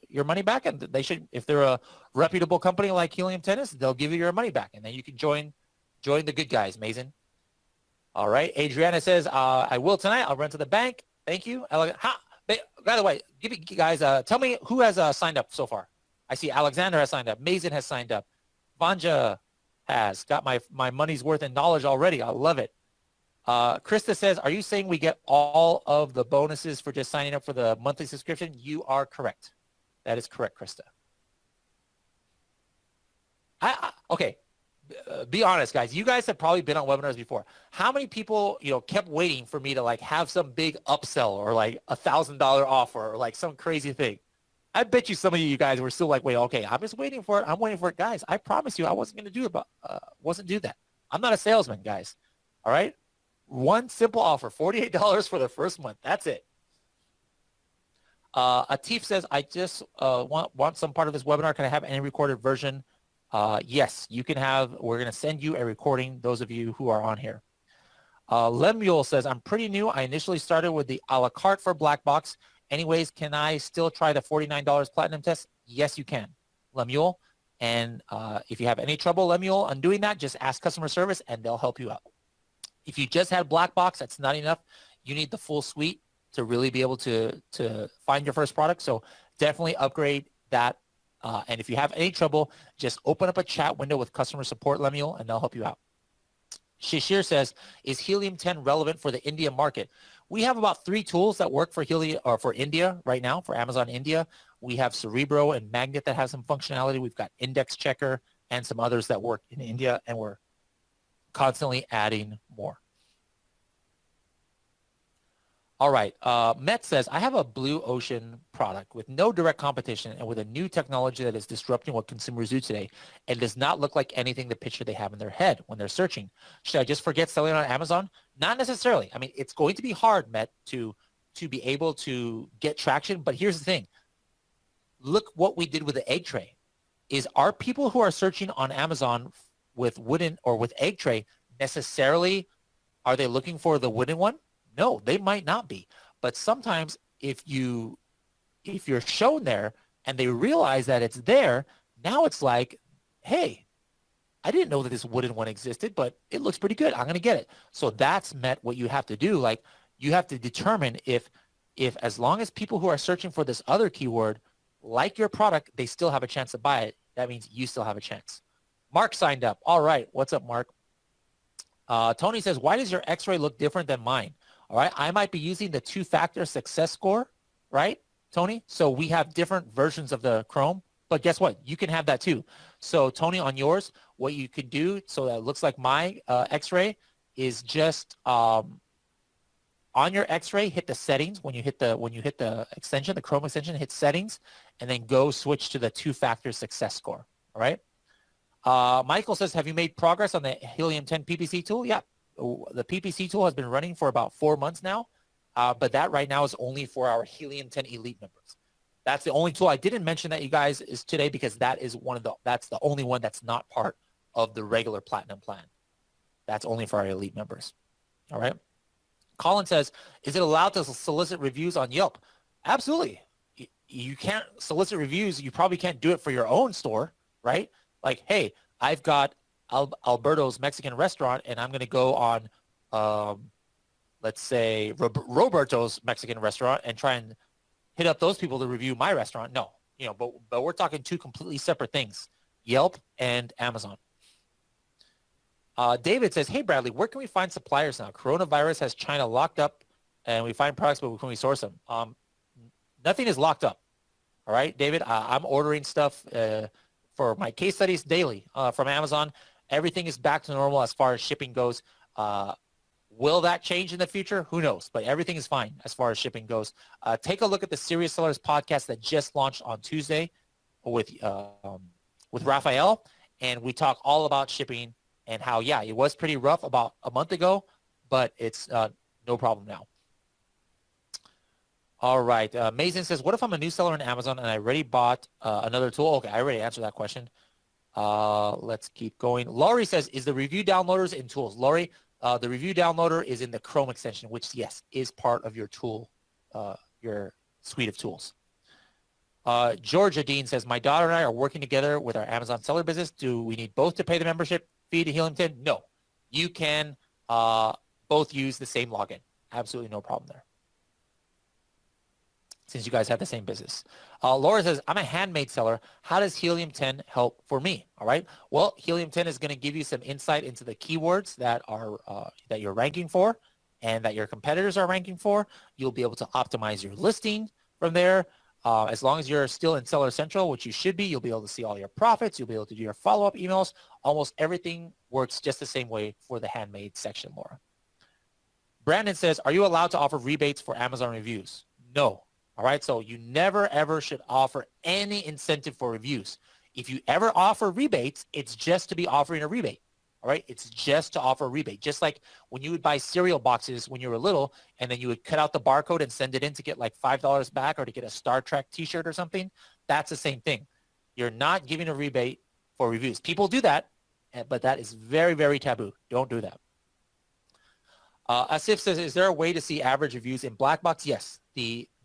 your money back, and they should, if they're a reputable company like Helium 10 is, they'll give you your money back, and then you can join the good guys, Mason. All right. Adriana says, I will tonight. I'll run to the bank. Thank you. By the way, guys, tell me who has signed up so far. I see Alexander has signed up. Mason has signed up. Vanja has got my money's worth in knowledge already. I love it. Krista says, are you saying we get all of the bonuses for just signing up for the monthly subscription? You are correct. That is correct, Krista. Okay. Be honest, guys. You guys have probably been on webinars before. How many people, kept waiting for me to like have some big upsell or like $1,000 offer or like some crazy thing? I bet you some of you guys were still like, wait, okay, I'm just waiting for it. I'm waiting for it. Guys, I promise you I wasn't going to do it, but wasn't do that. I'm not a salesman, guys. All right. One simple offer, $48 for the first month. That's it. Atif says, I just want some part of this webinar. Can I have any recorded version? Yes, you can have. We're going to send you a recording, those of you who are on here. Lemuel says, I'm pretty new. I initially started with the a la carte for Black Box. Anyways, can I still try the $49 platinum test? Yes, you can, Lemuel. And if you have any trouble, Lemuel, on doing that, just ask customer service and they'll help you out. If you just had Black Box, that's not enough. You need the full suite to really be able to find your first product. So definitely upgrade that. And if you have any trouble, just open up a chat window with customer support, Lemuel, and they'll help you out. Shishir says, is Helium 10 relevant for the India market? We have about 3 tools that work for Helium or for India right now, for Amazon India. We have Cerebro and Magnet that has some functionality. We've got Index Checker and some others that work in India, and we're constantly adding more. All right. Met says, I have a blue ocean product with no direct competition and with a new technology that is disrupting what consumers do today and does not look like anything the picture they have in their head when they're searching. Should I just forget selling on Amazon? Not necessarily. I mean, it's going to be hard, Met, to be able to get traction. But here's the thing. Look what we did with the egg tray. Is our people who are searching on Amazon with wooden or with egg tray necessarily, are they looking for the wooden one? No, they might not be. But sometimes if you're shown there and they realize that it's there, now it's like, hey, I didn't know that this wooden one existed, but it looks pretty good. I'm going to get it. So that's what you have to do. Like, you have to determine if as long as people who are searching for this other keyword like your product, they still have a chance to buy it. That means you still have a chance. Mark signed up. All right. What's up, Mark? Tony says, why does your x-ray look different than mine? All right. I might be using the 2-factor success score, right, Tony? So we have different versions of the Chrome, but guess what? You can have that too. So Tony, on yours, what you could do so that it looks like my X-ray is just on your X-ray, hit the settings. When you hit the extension, the Chrome extension, hit settings, and then go switch to the two-factor success score. All right. Michael says, have you made progress on the Helium 10 PPC tool? Yeah. The PPC tool has been running for about 4 months now, but that right now is only for our Helium 10 Elite members. That's the only tool I didn't mention that you guys is today because that's the only one that's not part of the regular Platinum plan. That's only for our Elite members. All right. Colin says, is it allowed to solicit reviews on Yelp? Absolutely. You can't solicit reviews. You probably can't do it for your own store, right? Like, hey, I've got Alberto's Mexican restaurant, and I'm going to go on, let's say, Roberto's Mexican restaurant and try and hit up those people to review my restaurant. No, but we're talking two completely separate things, Yelp and Amazon. David says, hey, Bradley, where can we find suppliers now? Coronavirus has China locked up, and we find products, but can we source them? Nothing is locked up. All right, David, I'm ordering stuff for my case studies daily from Amazon. Everything is back to normal as far as shipping goes. Will that change in the future? Who knows? But everything is fine as far as shipping goes. Take a look at the Serious Sellers podcast that just launched on Tuesday with Raphael, and we talk all about shipping and how, yeah, it was pretty rough about a month ago, but it's no problem now. All right. Mason says, what if I'm a new seller on Amazon and I already bought another tool? Okay, I already answered that question. Let's keep going. Laurie says, is the review downloaders in tools? Laurie, the review downloader is in the Chrome extension, which, yes, is part of your tool, your suite of tools. Georgia Dean says, my daughter and I are working together with our Amazon seller business. Do we need both to pay the membership fee to Helium 10? No. You can both use the same login. Absolutely no problem there, since you guys have the same business. Laura says, I'm a handmade seller. How does Helium 10 help for me? All right. Well, Helium 10 is going to give you some insight into the keywords that are that you're ranking for and that your competitors are ranking for. You'll be able to optimize your listing from there. As long as you're still in Seller Central, which you should be, you'll be able to see all your profits. You'll be able to do your follow-up emails. Almost everything works just the same way for the handmade section, Laura. Brandon says, are you allowed to offer rebates for Amazon reviews? No. All right, so you never, ever should offer any incentive for reviews. If you ever offer rebates, it's just to be offering a rebate. All right, it's just to offer a rebate. Just like when you would buy cereal boxes when you were little, and then you would cut out the barcode and send it in to get like $5 back or to get a Star Trek t-shirt or something. That's the same thing. You're not giving a rebate for reviews. People do that, but that is very, very taboo. Don't do that. Asif says, is there a way to see average reviews in black box? Yes.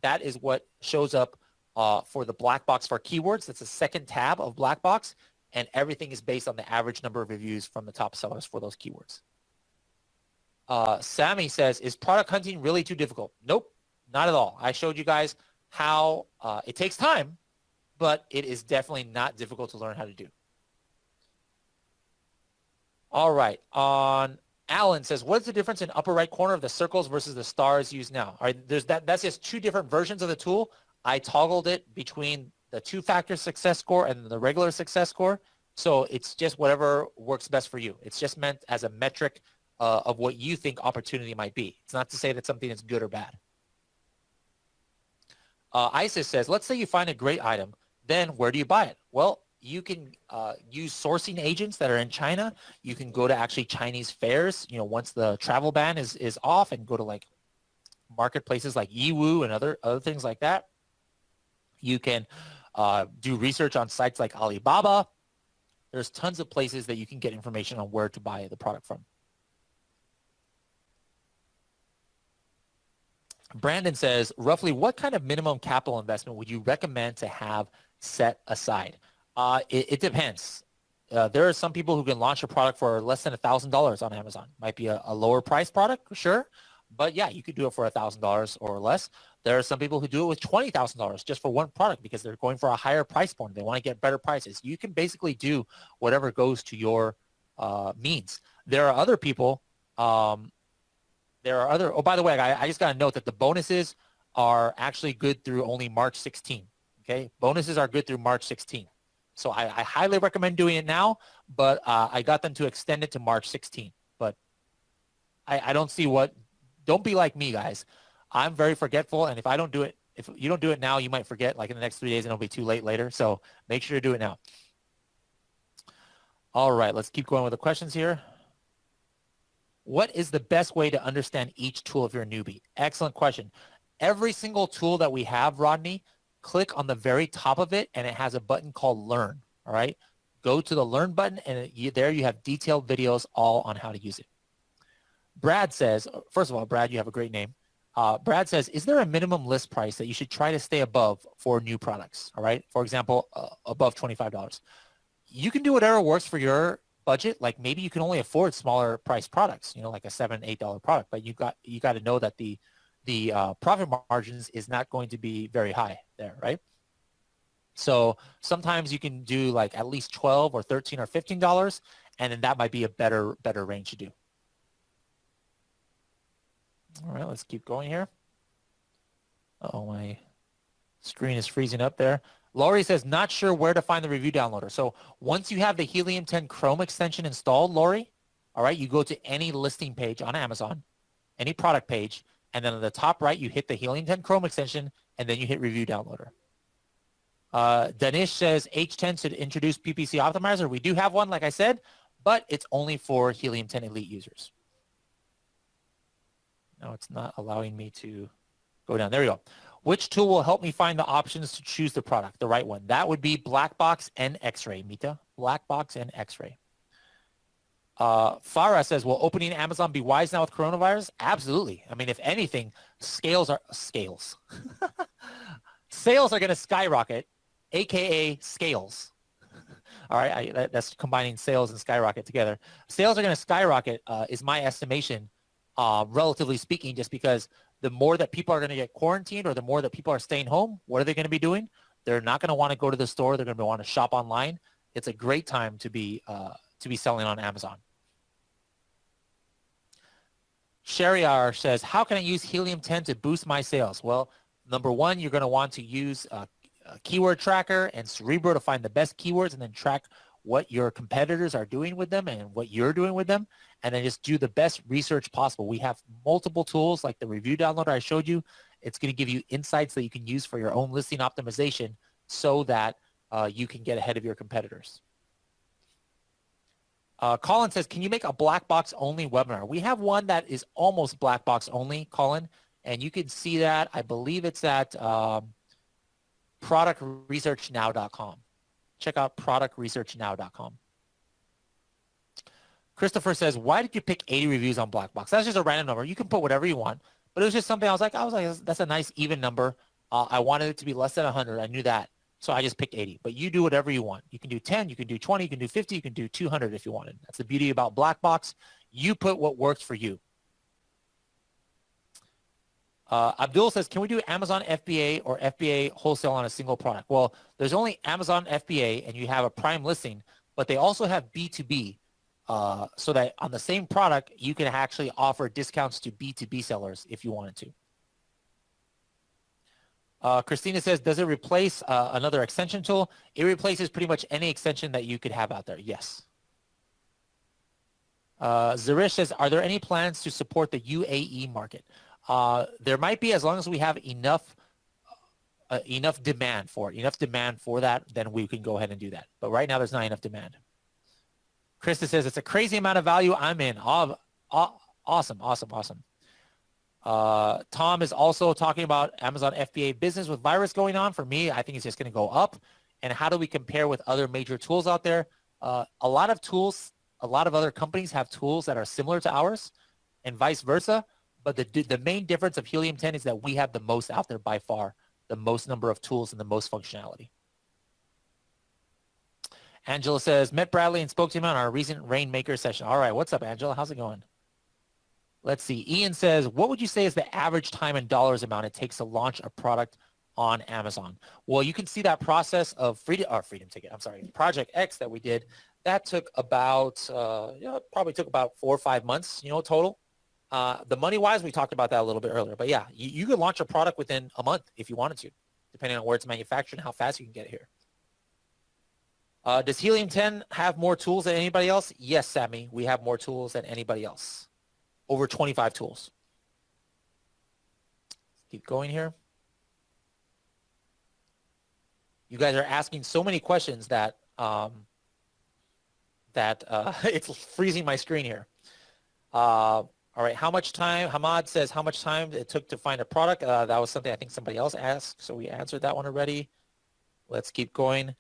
That is what shows up for the black box for keywords. That's the second tab of black box, and everything is based on the average number of reviews from the top sellers for those keywords. Sammy says, is product hunting really too difficult? Nope, not at all. I showed you guys how it takes time, but it is definitely not difficult to learn how to do. All right. Alan says, what is the difference in upper right corner of the circles versus the stars used now? All right, that's just two different versions of the tool. I toggled it between the two-factor success score and the regular success score. So it's just whatever works best for you. It's just meant as a metric of what you think opportunity might be. It's not to say that something is good or bad. Isis says, let's say you find a great item. Then where do you buy it? Well, you can use sourcing agents that are in China. You can go to actually Chinese fairs, once the travel ban is off, and go to like marketplaces like Yiwu and other things like that. You can do research on sites like Alibaba. There's tons of places that you can get information on where to buy the product from. Brandon says, roughly what kind of minimum capital investment would you recommend to have set aside? It depends. There are some people who can launch a product for less than $1,000 on Amazon. Might be a lower price product, sure. But yeah, you could do it for $1,000 or less. There are some people who do it with $20,000 just for one product because they're going for a higher price point. They want to get better prices. You can basically do whatever goes to your means. There are other people. Oh, by the way, I just got to note that the bonuses are actually good through only March 16. Okay. Bonuses are good through March 16. So I highly recommend doing it now, but I got them to extend it to March 16th. But I don't see what, don't be like me, guys. I'm very forgetful, and if I don't do it, if you don't do it now, you might forget like in the next 3 days and it'll be too late later. So make sure to do it now. All right, let's keep going with the questions here. What is the best way to understand each tool if you're a newbie? Excellent question. Every single tool that we have, Rodney, click on the very top of it and it has a button called Learn, all right? Go to the Learn button and there you have detailed videos all on how to use it. Brad says, first of all, Brad, you have a great name. Brad says, is there a minimum list price that you should try to stay above for new products, all right? For example, above $25. You can do whatever works for your budget. Like maybe you can only afford smaller price products, you know, like a $7, $8 product, but you got to know that the profit margins is not going to be very high there, right? So sometimes you can do like at least 12 or 13 or $15, and then that might be a better range to do. All right, let's keep going here. Oh, my screen is freezing up there. Laurie says, not sure where to find the review downloader. So once you have the Helium 10 Chrome extension installed, Laurie, all right, you go to any listing page on Amazon, any product page, and then on the top right, you hit the Helium 10 Chrome extension, and then you hit review downloader. Danish says H10 should introduce PPC optimizer. We do have one, like I said, but it's only for Helium 10 Elite users. No, it's not allowing me to go down. There we go. Which tool will help me find the options to choose the product, the right one? That would be Black Box and X-Ray, Mita. Black Box and X-Ray. Farah says, will opening Amazon be wise now with coronavirus? Absolutely. I mean, if anything, sales are going to skyrocket, AKA scales. All right, that's combining sales and skyrocket together. Sales are going to skyrocket, is my estimation, relatively speaking, just because the more that people are going to get quarantined or the more that people are staying home, what are they going to be doing? They're not going to want to go to the store. They're going to want to shop online. It's a great time to be selling on Amazon. Shariar says, how can I use Helium 10 to boost my sales? Well, number one, you're going to want to use a keyword tracker and Cerebro to find the best keywords and then track what your competitors are doing with them and what you're doing with them, and then just do the best research possible. We have multiple tools like the review downloader I showed you. It's going to give you insights that you can use for your own listing optimization so that you can get ahead of your competitors. Colin says, can you make a black box only webinar? We have one that is almost black box only, Colin, and you can see that. I believe it's at productresearchnow.com. Check out productresearchnow.com. Christopher says, why did you pick 80 reviews on Black Box? That's just a random number. You can put whatever you want, but it was just something I was like, that's a nice even number. I wanted it to be less than 100. I knew that. So I just picked 80, but you do whatever you want. You can do 10, you can do 20, you can do 50, you can do 200 if you wanted. That's the beauty about Black Box. You put what works for you. Abdul says, can we do Amazon FBA or FBA wholesale on a single product? Well, there's only Amazon FBA and you have a prime listing, but they also have B2B so that on the same product, you can actually offer discounts to B2B sellers if you wanted to. Christina says, does it replace another extension tool? It replaces pretty much any extension that you could have out there. Yes. Zarish says, are there any plans to support the UAE market? There might be, as long as we have enough demand for that, then we can go ahead and do that. But right now, there's not enough demand. Krista says, it's a crazy amount of value. I'm in. Awesome. Tom is also talking about Amazon FBA business with virus going on. For me, I think it's just going to go up. And how do we compare with other major tools out there? A lot of other companies have tools that are similar to ours and vice versa. But the main difference of Helium 10 is that we have the most out there by far, the most number of tools and the most functionality. Angela says, met Bradley and spoke to him on our recent Rainmaker session. All right, what's up, Angela? How's it going? Let's see. Ian says, what would you say is the average time and dollars amount it takes to launch a product on Amazon? Well, you can see that process of Project X that we did. That took about, probably took about 4 or 5 months, total. The money-wise, we talked about that a little bit earlier. But yeah, you could launch a product within a month if you wanted to, depending on where it's manufactured and how fast you can get it here. Does Helium 10 have more tools than anybody else? Yes, Sammy, we have more tools than anybody else. Over 25 tools. Let's keep going here. You guys are asking so many questions that it's freezing my screen here. All right, how much time? Hamad says how much time it took to find a product. That was something I think somebody else asked, so we answered that one already. Let's keep going.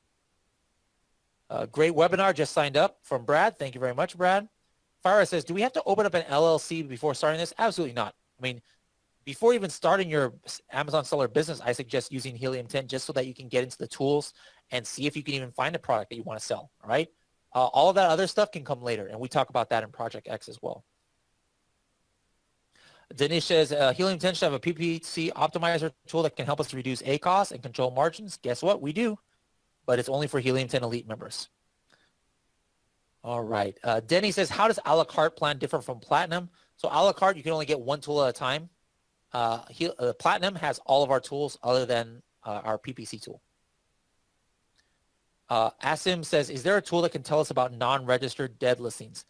Great webinar, just signed up from Brad. Thank you very much, Brad. Farah says, do we have to open up an LLC before starting this? Absolutely not. I mean, before even starting your Amazon seller business, I suggest using Helium 10 just so that you can get into the tools and see if you can even find a product that you want to sell, all right? All of that other stuff can come later, and we talk about that in Project X as well. Denise says, Helium 10 should have a PPC optimizer tool that can help us to reduce ACoS and control margins. Guess what? We do. But it's only for Helium 10 Elite members. All right. Denny says, how does a la carte plan differ from Platinum? So a la carte, you can only get one tool at a time. Platinum has all of our tools other than our PPC tool. Asim says, is there a tool that can tell us about non-registered dead listings?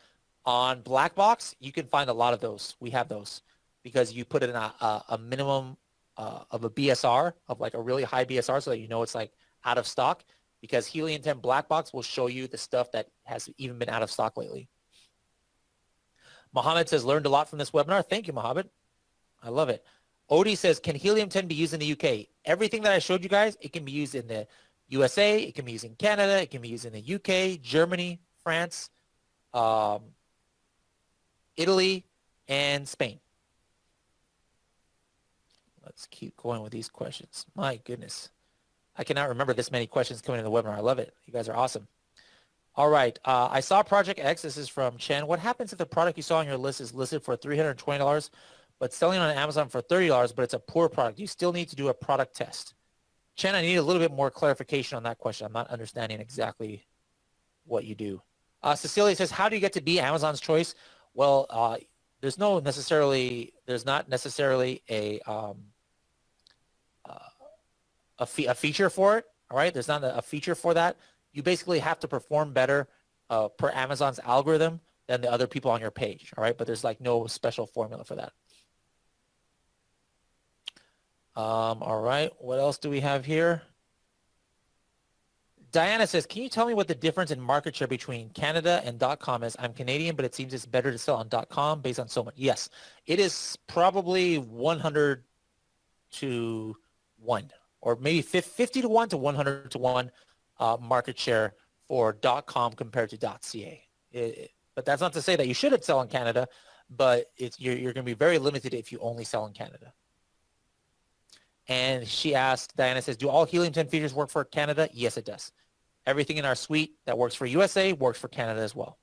On Blackbox, you can find a lot of those. We have those because you put it in a minimum of a BSR, of like a really high BSR, so that you know it's like out of stock, because Helium 10 Black Box will show you the stuff that has even been out of stock lately. Mohammed says, learned a lot from this webinar. Thank you, Mohammed. I love it. Odie says, can Helium 10 be used in the UK? Everything that I showed you guys, it can be used in the USA, it can be used in Canada, it can be used in the UK, Germany, France, Italy, and Spain. Let's keep going with these questions. My goodness. I cannot remember this many questions coming in the webinar. I love it. You guys are awesome. All right. I saw Project X. This is from Chen. What happens if the product you saw on your list is listed for $320, but selling on Amazon for $30, but it's a poor product? You still need to do a product test. Chen, I need a little bit more clarification on that question. I'm not understanding exactly what you do. Cecilia says, how do you get to be Amazon's choice? Well, there's not necessarily a feature for it. All right, there's not a feature for that. You basically have to perform better per Amazon's algorithm than the other people on your page. All right, but there's like no special formula for that. All right, what else do we have here? Diana says, can you tell me what the difference in market share between Canada and .com is? I'm Canadian, but it seems it's better to sell on .com based on so much. Yes, it is probably 100 to 1, or maybe 50 to 1 to 100 to 1 market share for .com compared to .ca. But that's not to say that you shouldn't sell in Canada, but you're going to be very limited if you only sell in Canada. And she asked, Diana says, do all Helium 10 features work for Canada? Yes, it does. Everything in our suite that works for USA works for Canada as well.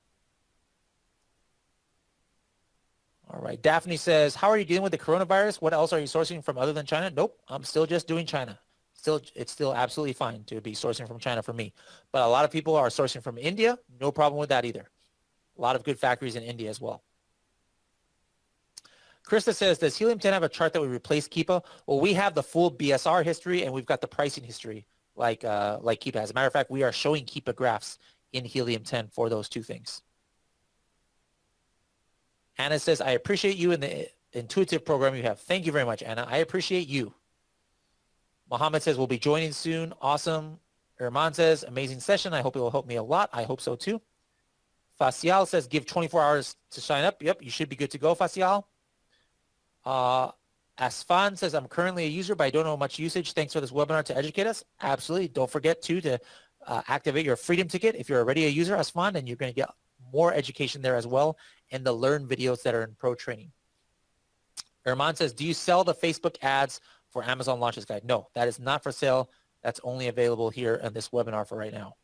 All right. Daphne says, how are you dealing with the coronavirus? What else are you sourcing from other than China? Nope. I'm still just doing China. It's still absolutely fine to be sourcing from China for me. But a lot of people are sourcing from India. No problem with that either. A lot of good factories in India as well. Krista says, does Helium 10 have a chart that would replace Keepa? Well, we have the full BSR history and we've got the pricing history like Keepa has. As a matter of fact, we are showing Keepa graphs in Helium 10 for those two things. Anna says, I appreciate you in the intuitive program you have. Thank you very much, Anna. I appreciate you. Mohammed says, we'll be joining soon. Awesome. Irman says, amazing session. I hope it will help me a lot. I hope so too. Facial says, give 24 hours to sign up. Yep, you should be good to go, Facial. Asfan says, I'm currently a user, but I don't know much usage. Thanks for this webinar to educate us. Absolutely. Don't forget to activate your freedom ticket if you're already a user, Asfan, and you're going to get more education there as well, and the learn videos that are in pro training. Irman says, do you sell the Facebook ads for Amazon Launches Guide? No, that is not for sale. That's only available here in this webinar for right now.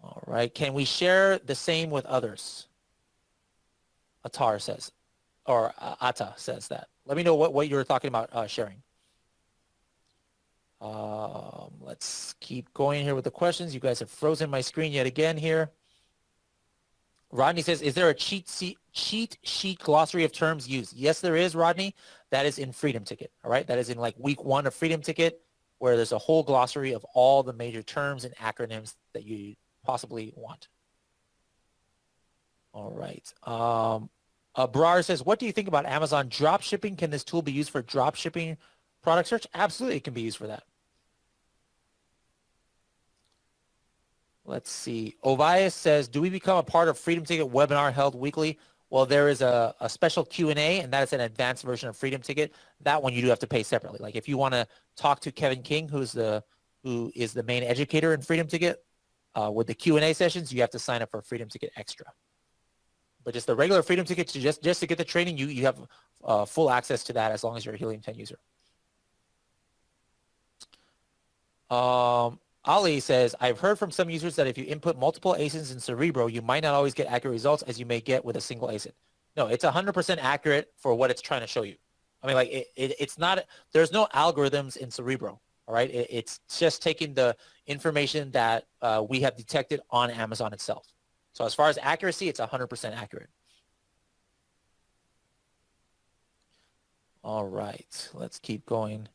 All right. Can we share the same with others? Atar says, or Ata says that. Let me know what you're talking about sharing. Let's keep going here with the questions. You guys have frozen my screen yet again here. Rodney says, is there a cheat sheet glossary of terms used? Yes, there is, Rodney. That is in Freedom Ticket. All right. That is in like week 1 of Freedom Ticket. where there's a whole glossary of all the major terms and acronyms that you possibly want. All right. Brar says, what do you think about Amazon drop shipping? Can this tool be used for drop shipping product search? Absolutely, it can be used for that. Let's see. Ovias says, do we become a part of Freedom Ticket webinar held weekly? Well, there is a special Q&A, and that is an advanced version of Freedom Ticket. That one you do have to pay separately. Like if you want to talk to Kevin King, who is the main educator in Freedom Ticket, with the Q&A sessions, you have to sign up for Freedom Ticket Extra. But just the regular Freedom Ticket, just to get the training, you have full access to that as long as you're a Helium 10 user. Ali says, I've heard from some users that if you input multiple ASINs in Cerebro, you might not always get accurate results as you may get with a single ASIN. No, it's 100% accurate for what it's trying to show you. I mean, like it's not, there's no algorithms in Cerebro, all right? It's just taking the information that we have detected on Amazon itself. So as far as accuracy, it's 100% accurate. All right, let's keep going.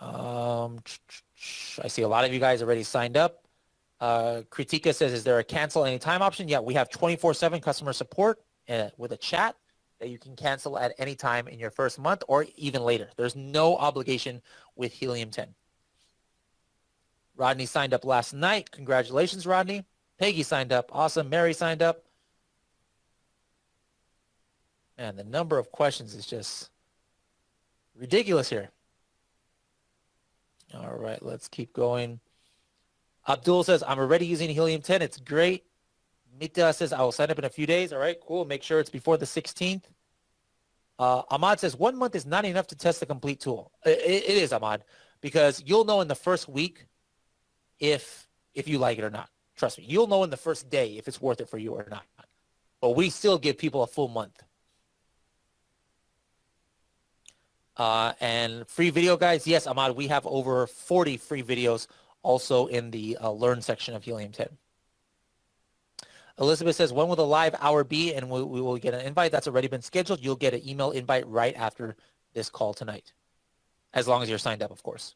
I see a lot of you guys already signed up. Kritika says, is there a cancel anytime option? Yeah, we have 24/7 customer support with a chat that you can cancel at any time in your first month or even later. There's no obligation with Helium 10. Rodney signed up last night. Congratulations, Rodney. Peggy signed up. Awesome. Mary signed up. Man, the number of questions is just ridiculous here. All right, let's keep going. Abdul says, I'm already using Helium 10. It's great. Mita says, I will sign up in a few days. All right, cool. Make sure it's before the 16th. Ahmad says, 1 month is not enough to test the complete tool. It is, Ahmad, because you'll know in the first week if you like it or not. Trust me, you'll know in the first day if it's worth it for you or not. But we still give people a full month. And free video guides, yes, Ahmad, we have over 40 free videos also in the Learn section of Helium 10. Elizabeth says, when will the live hour be? And we will get an invite. That's already been scheduled. You'll get an email invite right after this call tonight, as long as you're signed up, of course.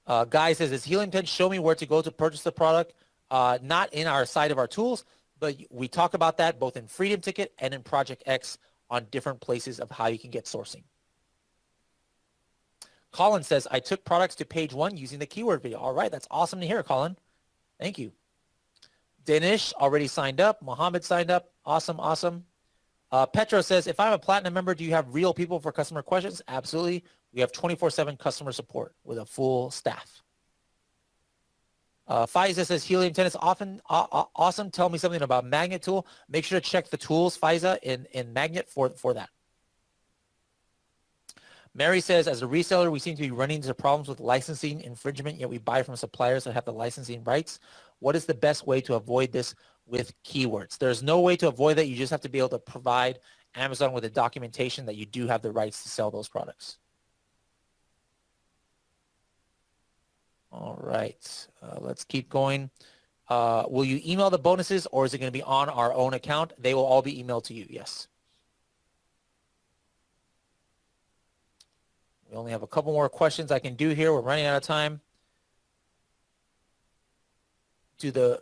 Guy says, is Helium 10 show me where to go to purchase the product? Not in our side of our tools, but we talk about that both in Freedom Ticket and in Project X on different places of how you can get sourcing. Colin says, I took products to page 1 using the keyword video. All right, that's awesome to hear, Colin. Thank you. Danish already signed up. Mohammed signed up. Awesome, awesome. Petro says, if I'm a platinum member, do you have real people for customer questions? Absolutely. We have 24/7 customer support with a full staff. Faiza says, Helium 10 is often awesome. Tell me something about Magnet tool. Make sure to check the tools, Faiza, in Magnet for that. Mary says, as a reseller, we seem to be running into problems with licensing infringement, yet we buy from suppliers that have the licensing rights. What is the best way to avoid this with keywords? There's no way to avoid that. You just have to be able to provide Amazon with the documentation that you do have the rights to sell those products. All right, let's keep going. Will you email the bonuses, or is it going to be on our own account? They will all be emailed to you, yes. We only have a couple more questions I can do here. We're running out of time. I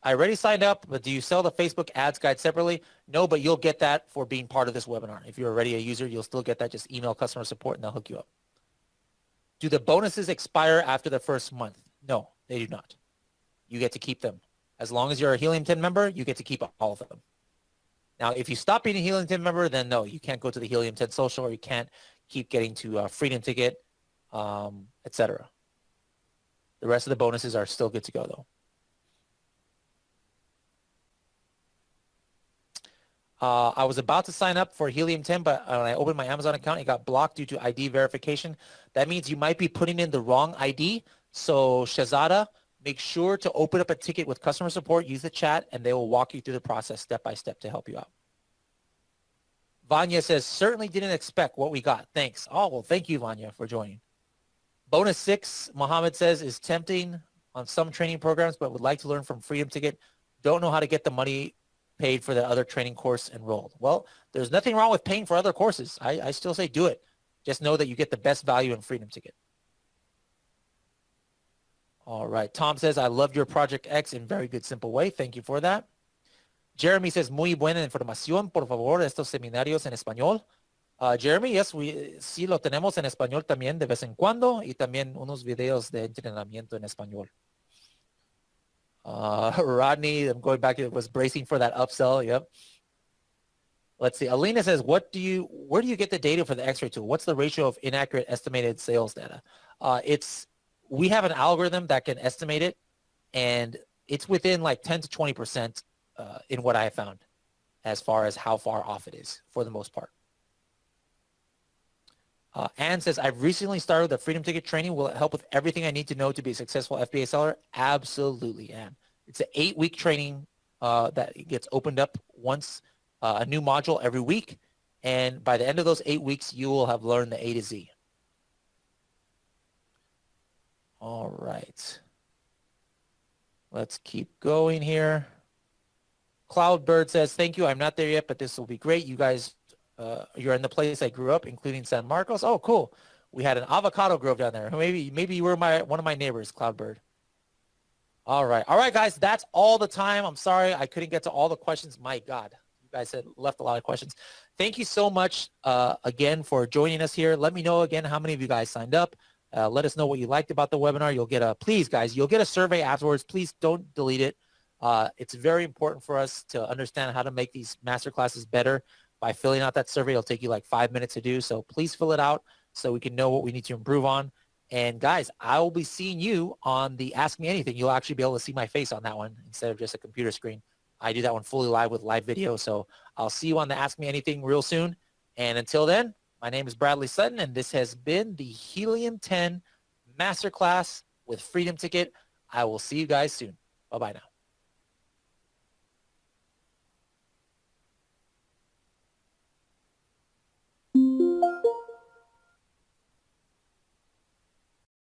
already signed up, but do you sell the Facebook ads guide separately? No, but you'll get that for being part of this webinar. If you're already a user, you'll still get that. Just email customer support and they'll hook you up. Do the bonuses expire after the first month? No, they do not. You get to keep them. As long as you're a Helium 10 member, you get to keep all of them. Now, if you stop being a Helium 10 member, then no, you can't go to the Helium 10 social, or you can't keep getting to Freedom Ticket, etc. The rest of the bonuses are still good to go, though. I was about to sign up for Helium 10, but when I opened my Amazon account, it got blocked due to ID verification. That means you might be putting in the wrong ID. So Shazada, make sure to open up a ticket with customer support, use the chat, and they will walk you through the process step by step to help you out. Vanya says, certainly didn't expect what we got. Thanks. Oh, well, thank you, Vanya, for joining. Bonus 6, Mohammed says, is tempting on some training programs, but would like to learn from Freedom Ticket. Don't know how to get the money paid for the other training course enrolled. Well, there's nothing wrong with paying for other courses. I still say do it. Just know that you get the best value in Freedom Ticket. All right. Tom says, I loved your Project X in very good, simple way. Thank you for that. Jeremy says, muy buena información, por favor, estos seminarios en español. Jeremy, yes, sí lo tenemos en español también de vez en cuando y también unos videos de entrenamiento en español. Rodney, I'm going back, it was bracing for that upsell. Yep. Let's see. Alina says, where do you get the data for the X-ray tool? What's the ratio of inaccurate estimated sales data? We have an algorithm that can estimate it, and it's within like 10 to 20% in what I have found as far as how far off it is for the most part. Anne says, I've recently started the Freedom Ticket training. Will it help with everything I need to know to be a successful FBA seller? Absolutely, Anne. It's an 8-week training that gets opened up once, a new module every week. And by the end of those 8 weeks, you will have learned the A to Z. All right. Let's keep going here. Cloudbird says, thank you. I'm not there yet, but this will be great. You guys, you're in the place I grew up, including San Marcos. Oh, cool. We had an avocado grove down there. Maybe you were one of my neighbors, Cloudbird. All right, guys. That's all the time. I'm sorry I couldn't get to all the questions. My God, you guys had left a lot of questions. Thank you so much again for joining us here. Let me know again how many of you guys signed up. Let us know what you liked about the webinar. You'll get please, guys, you'll get a survey afterwards. Please don't delete it. It's very important for us to understand how to make these masterclasses better. By filling out that survey, it'll take you like 5 minutes to do. So please fill it out so we can know what we need to improve on. And guys, I will be seeing you on the Ask Me Anything. You'll actually be able to see my face on that one instead of just a computer screen. I do that one fully live with live video. So I'll see you on the Ask Me Anything real soon. And until then, my name is Bradley Sutton, and this has been the Helium 10 Masterclass with Freedom Ticket. I will see you guys soon. Bye-bye now.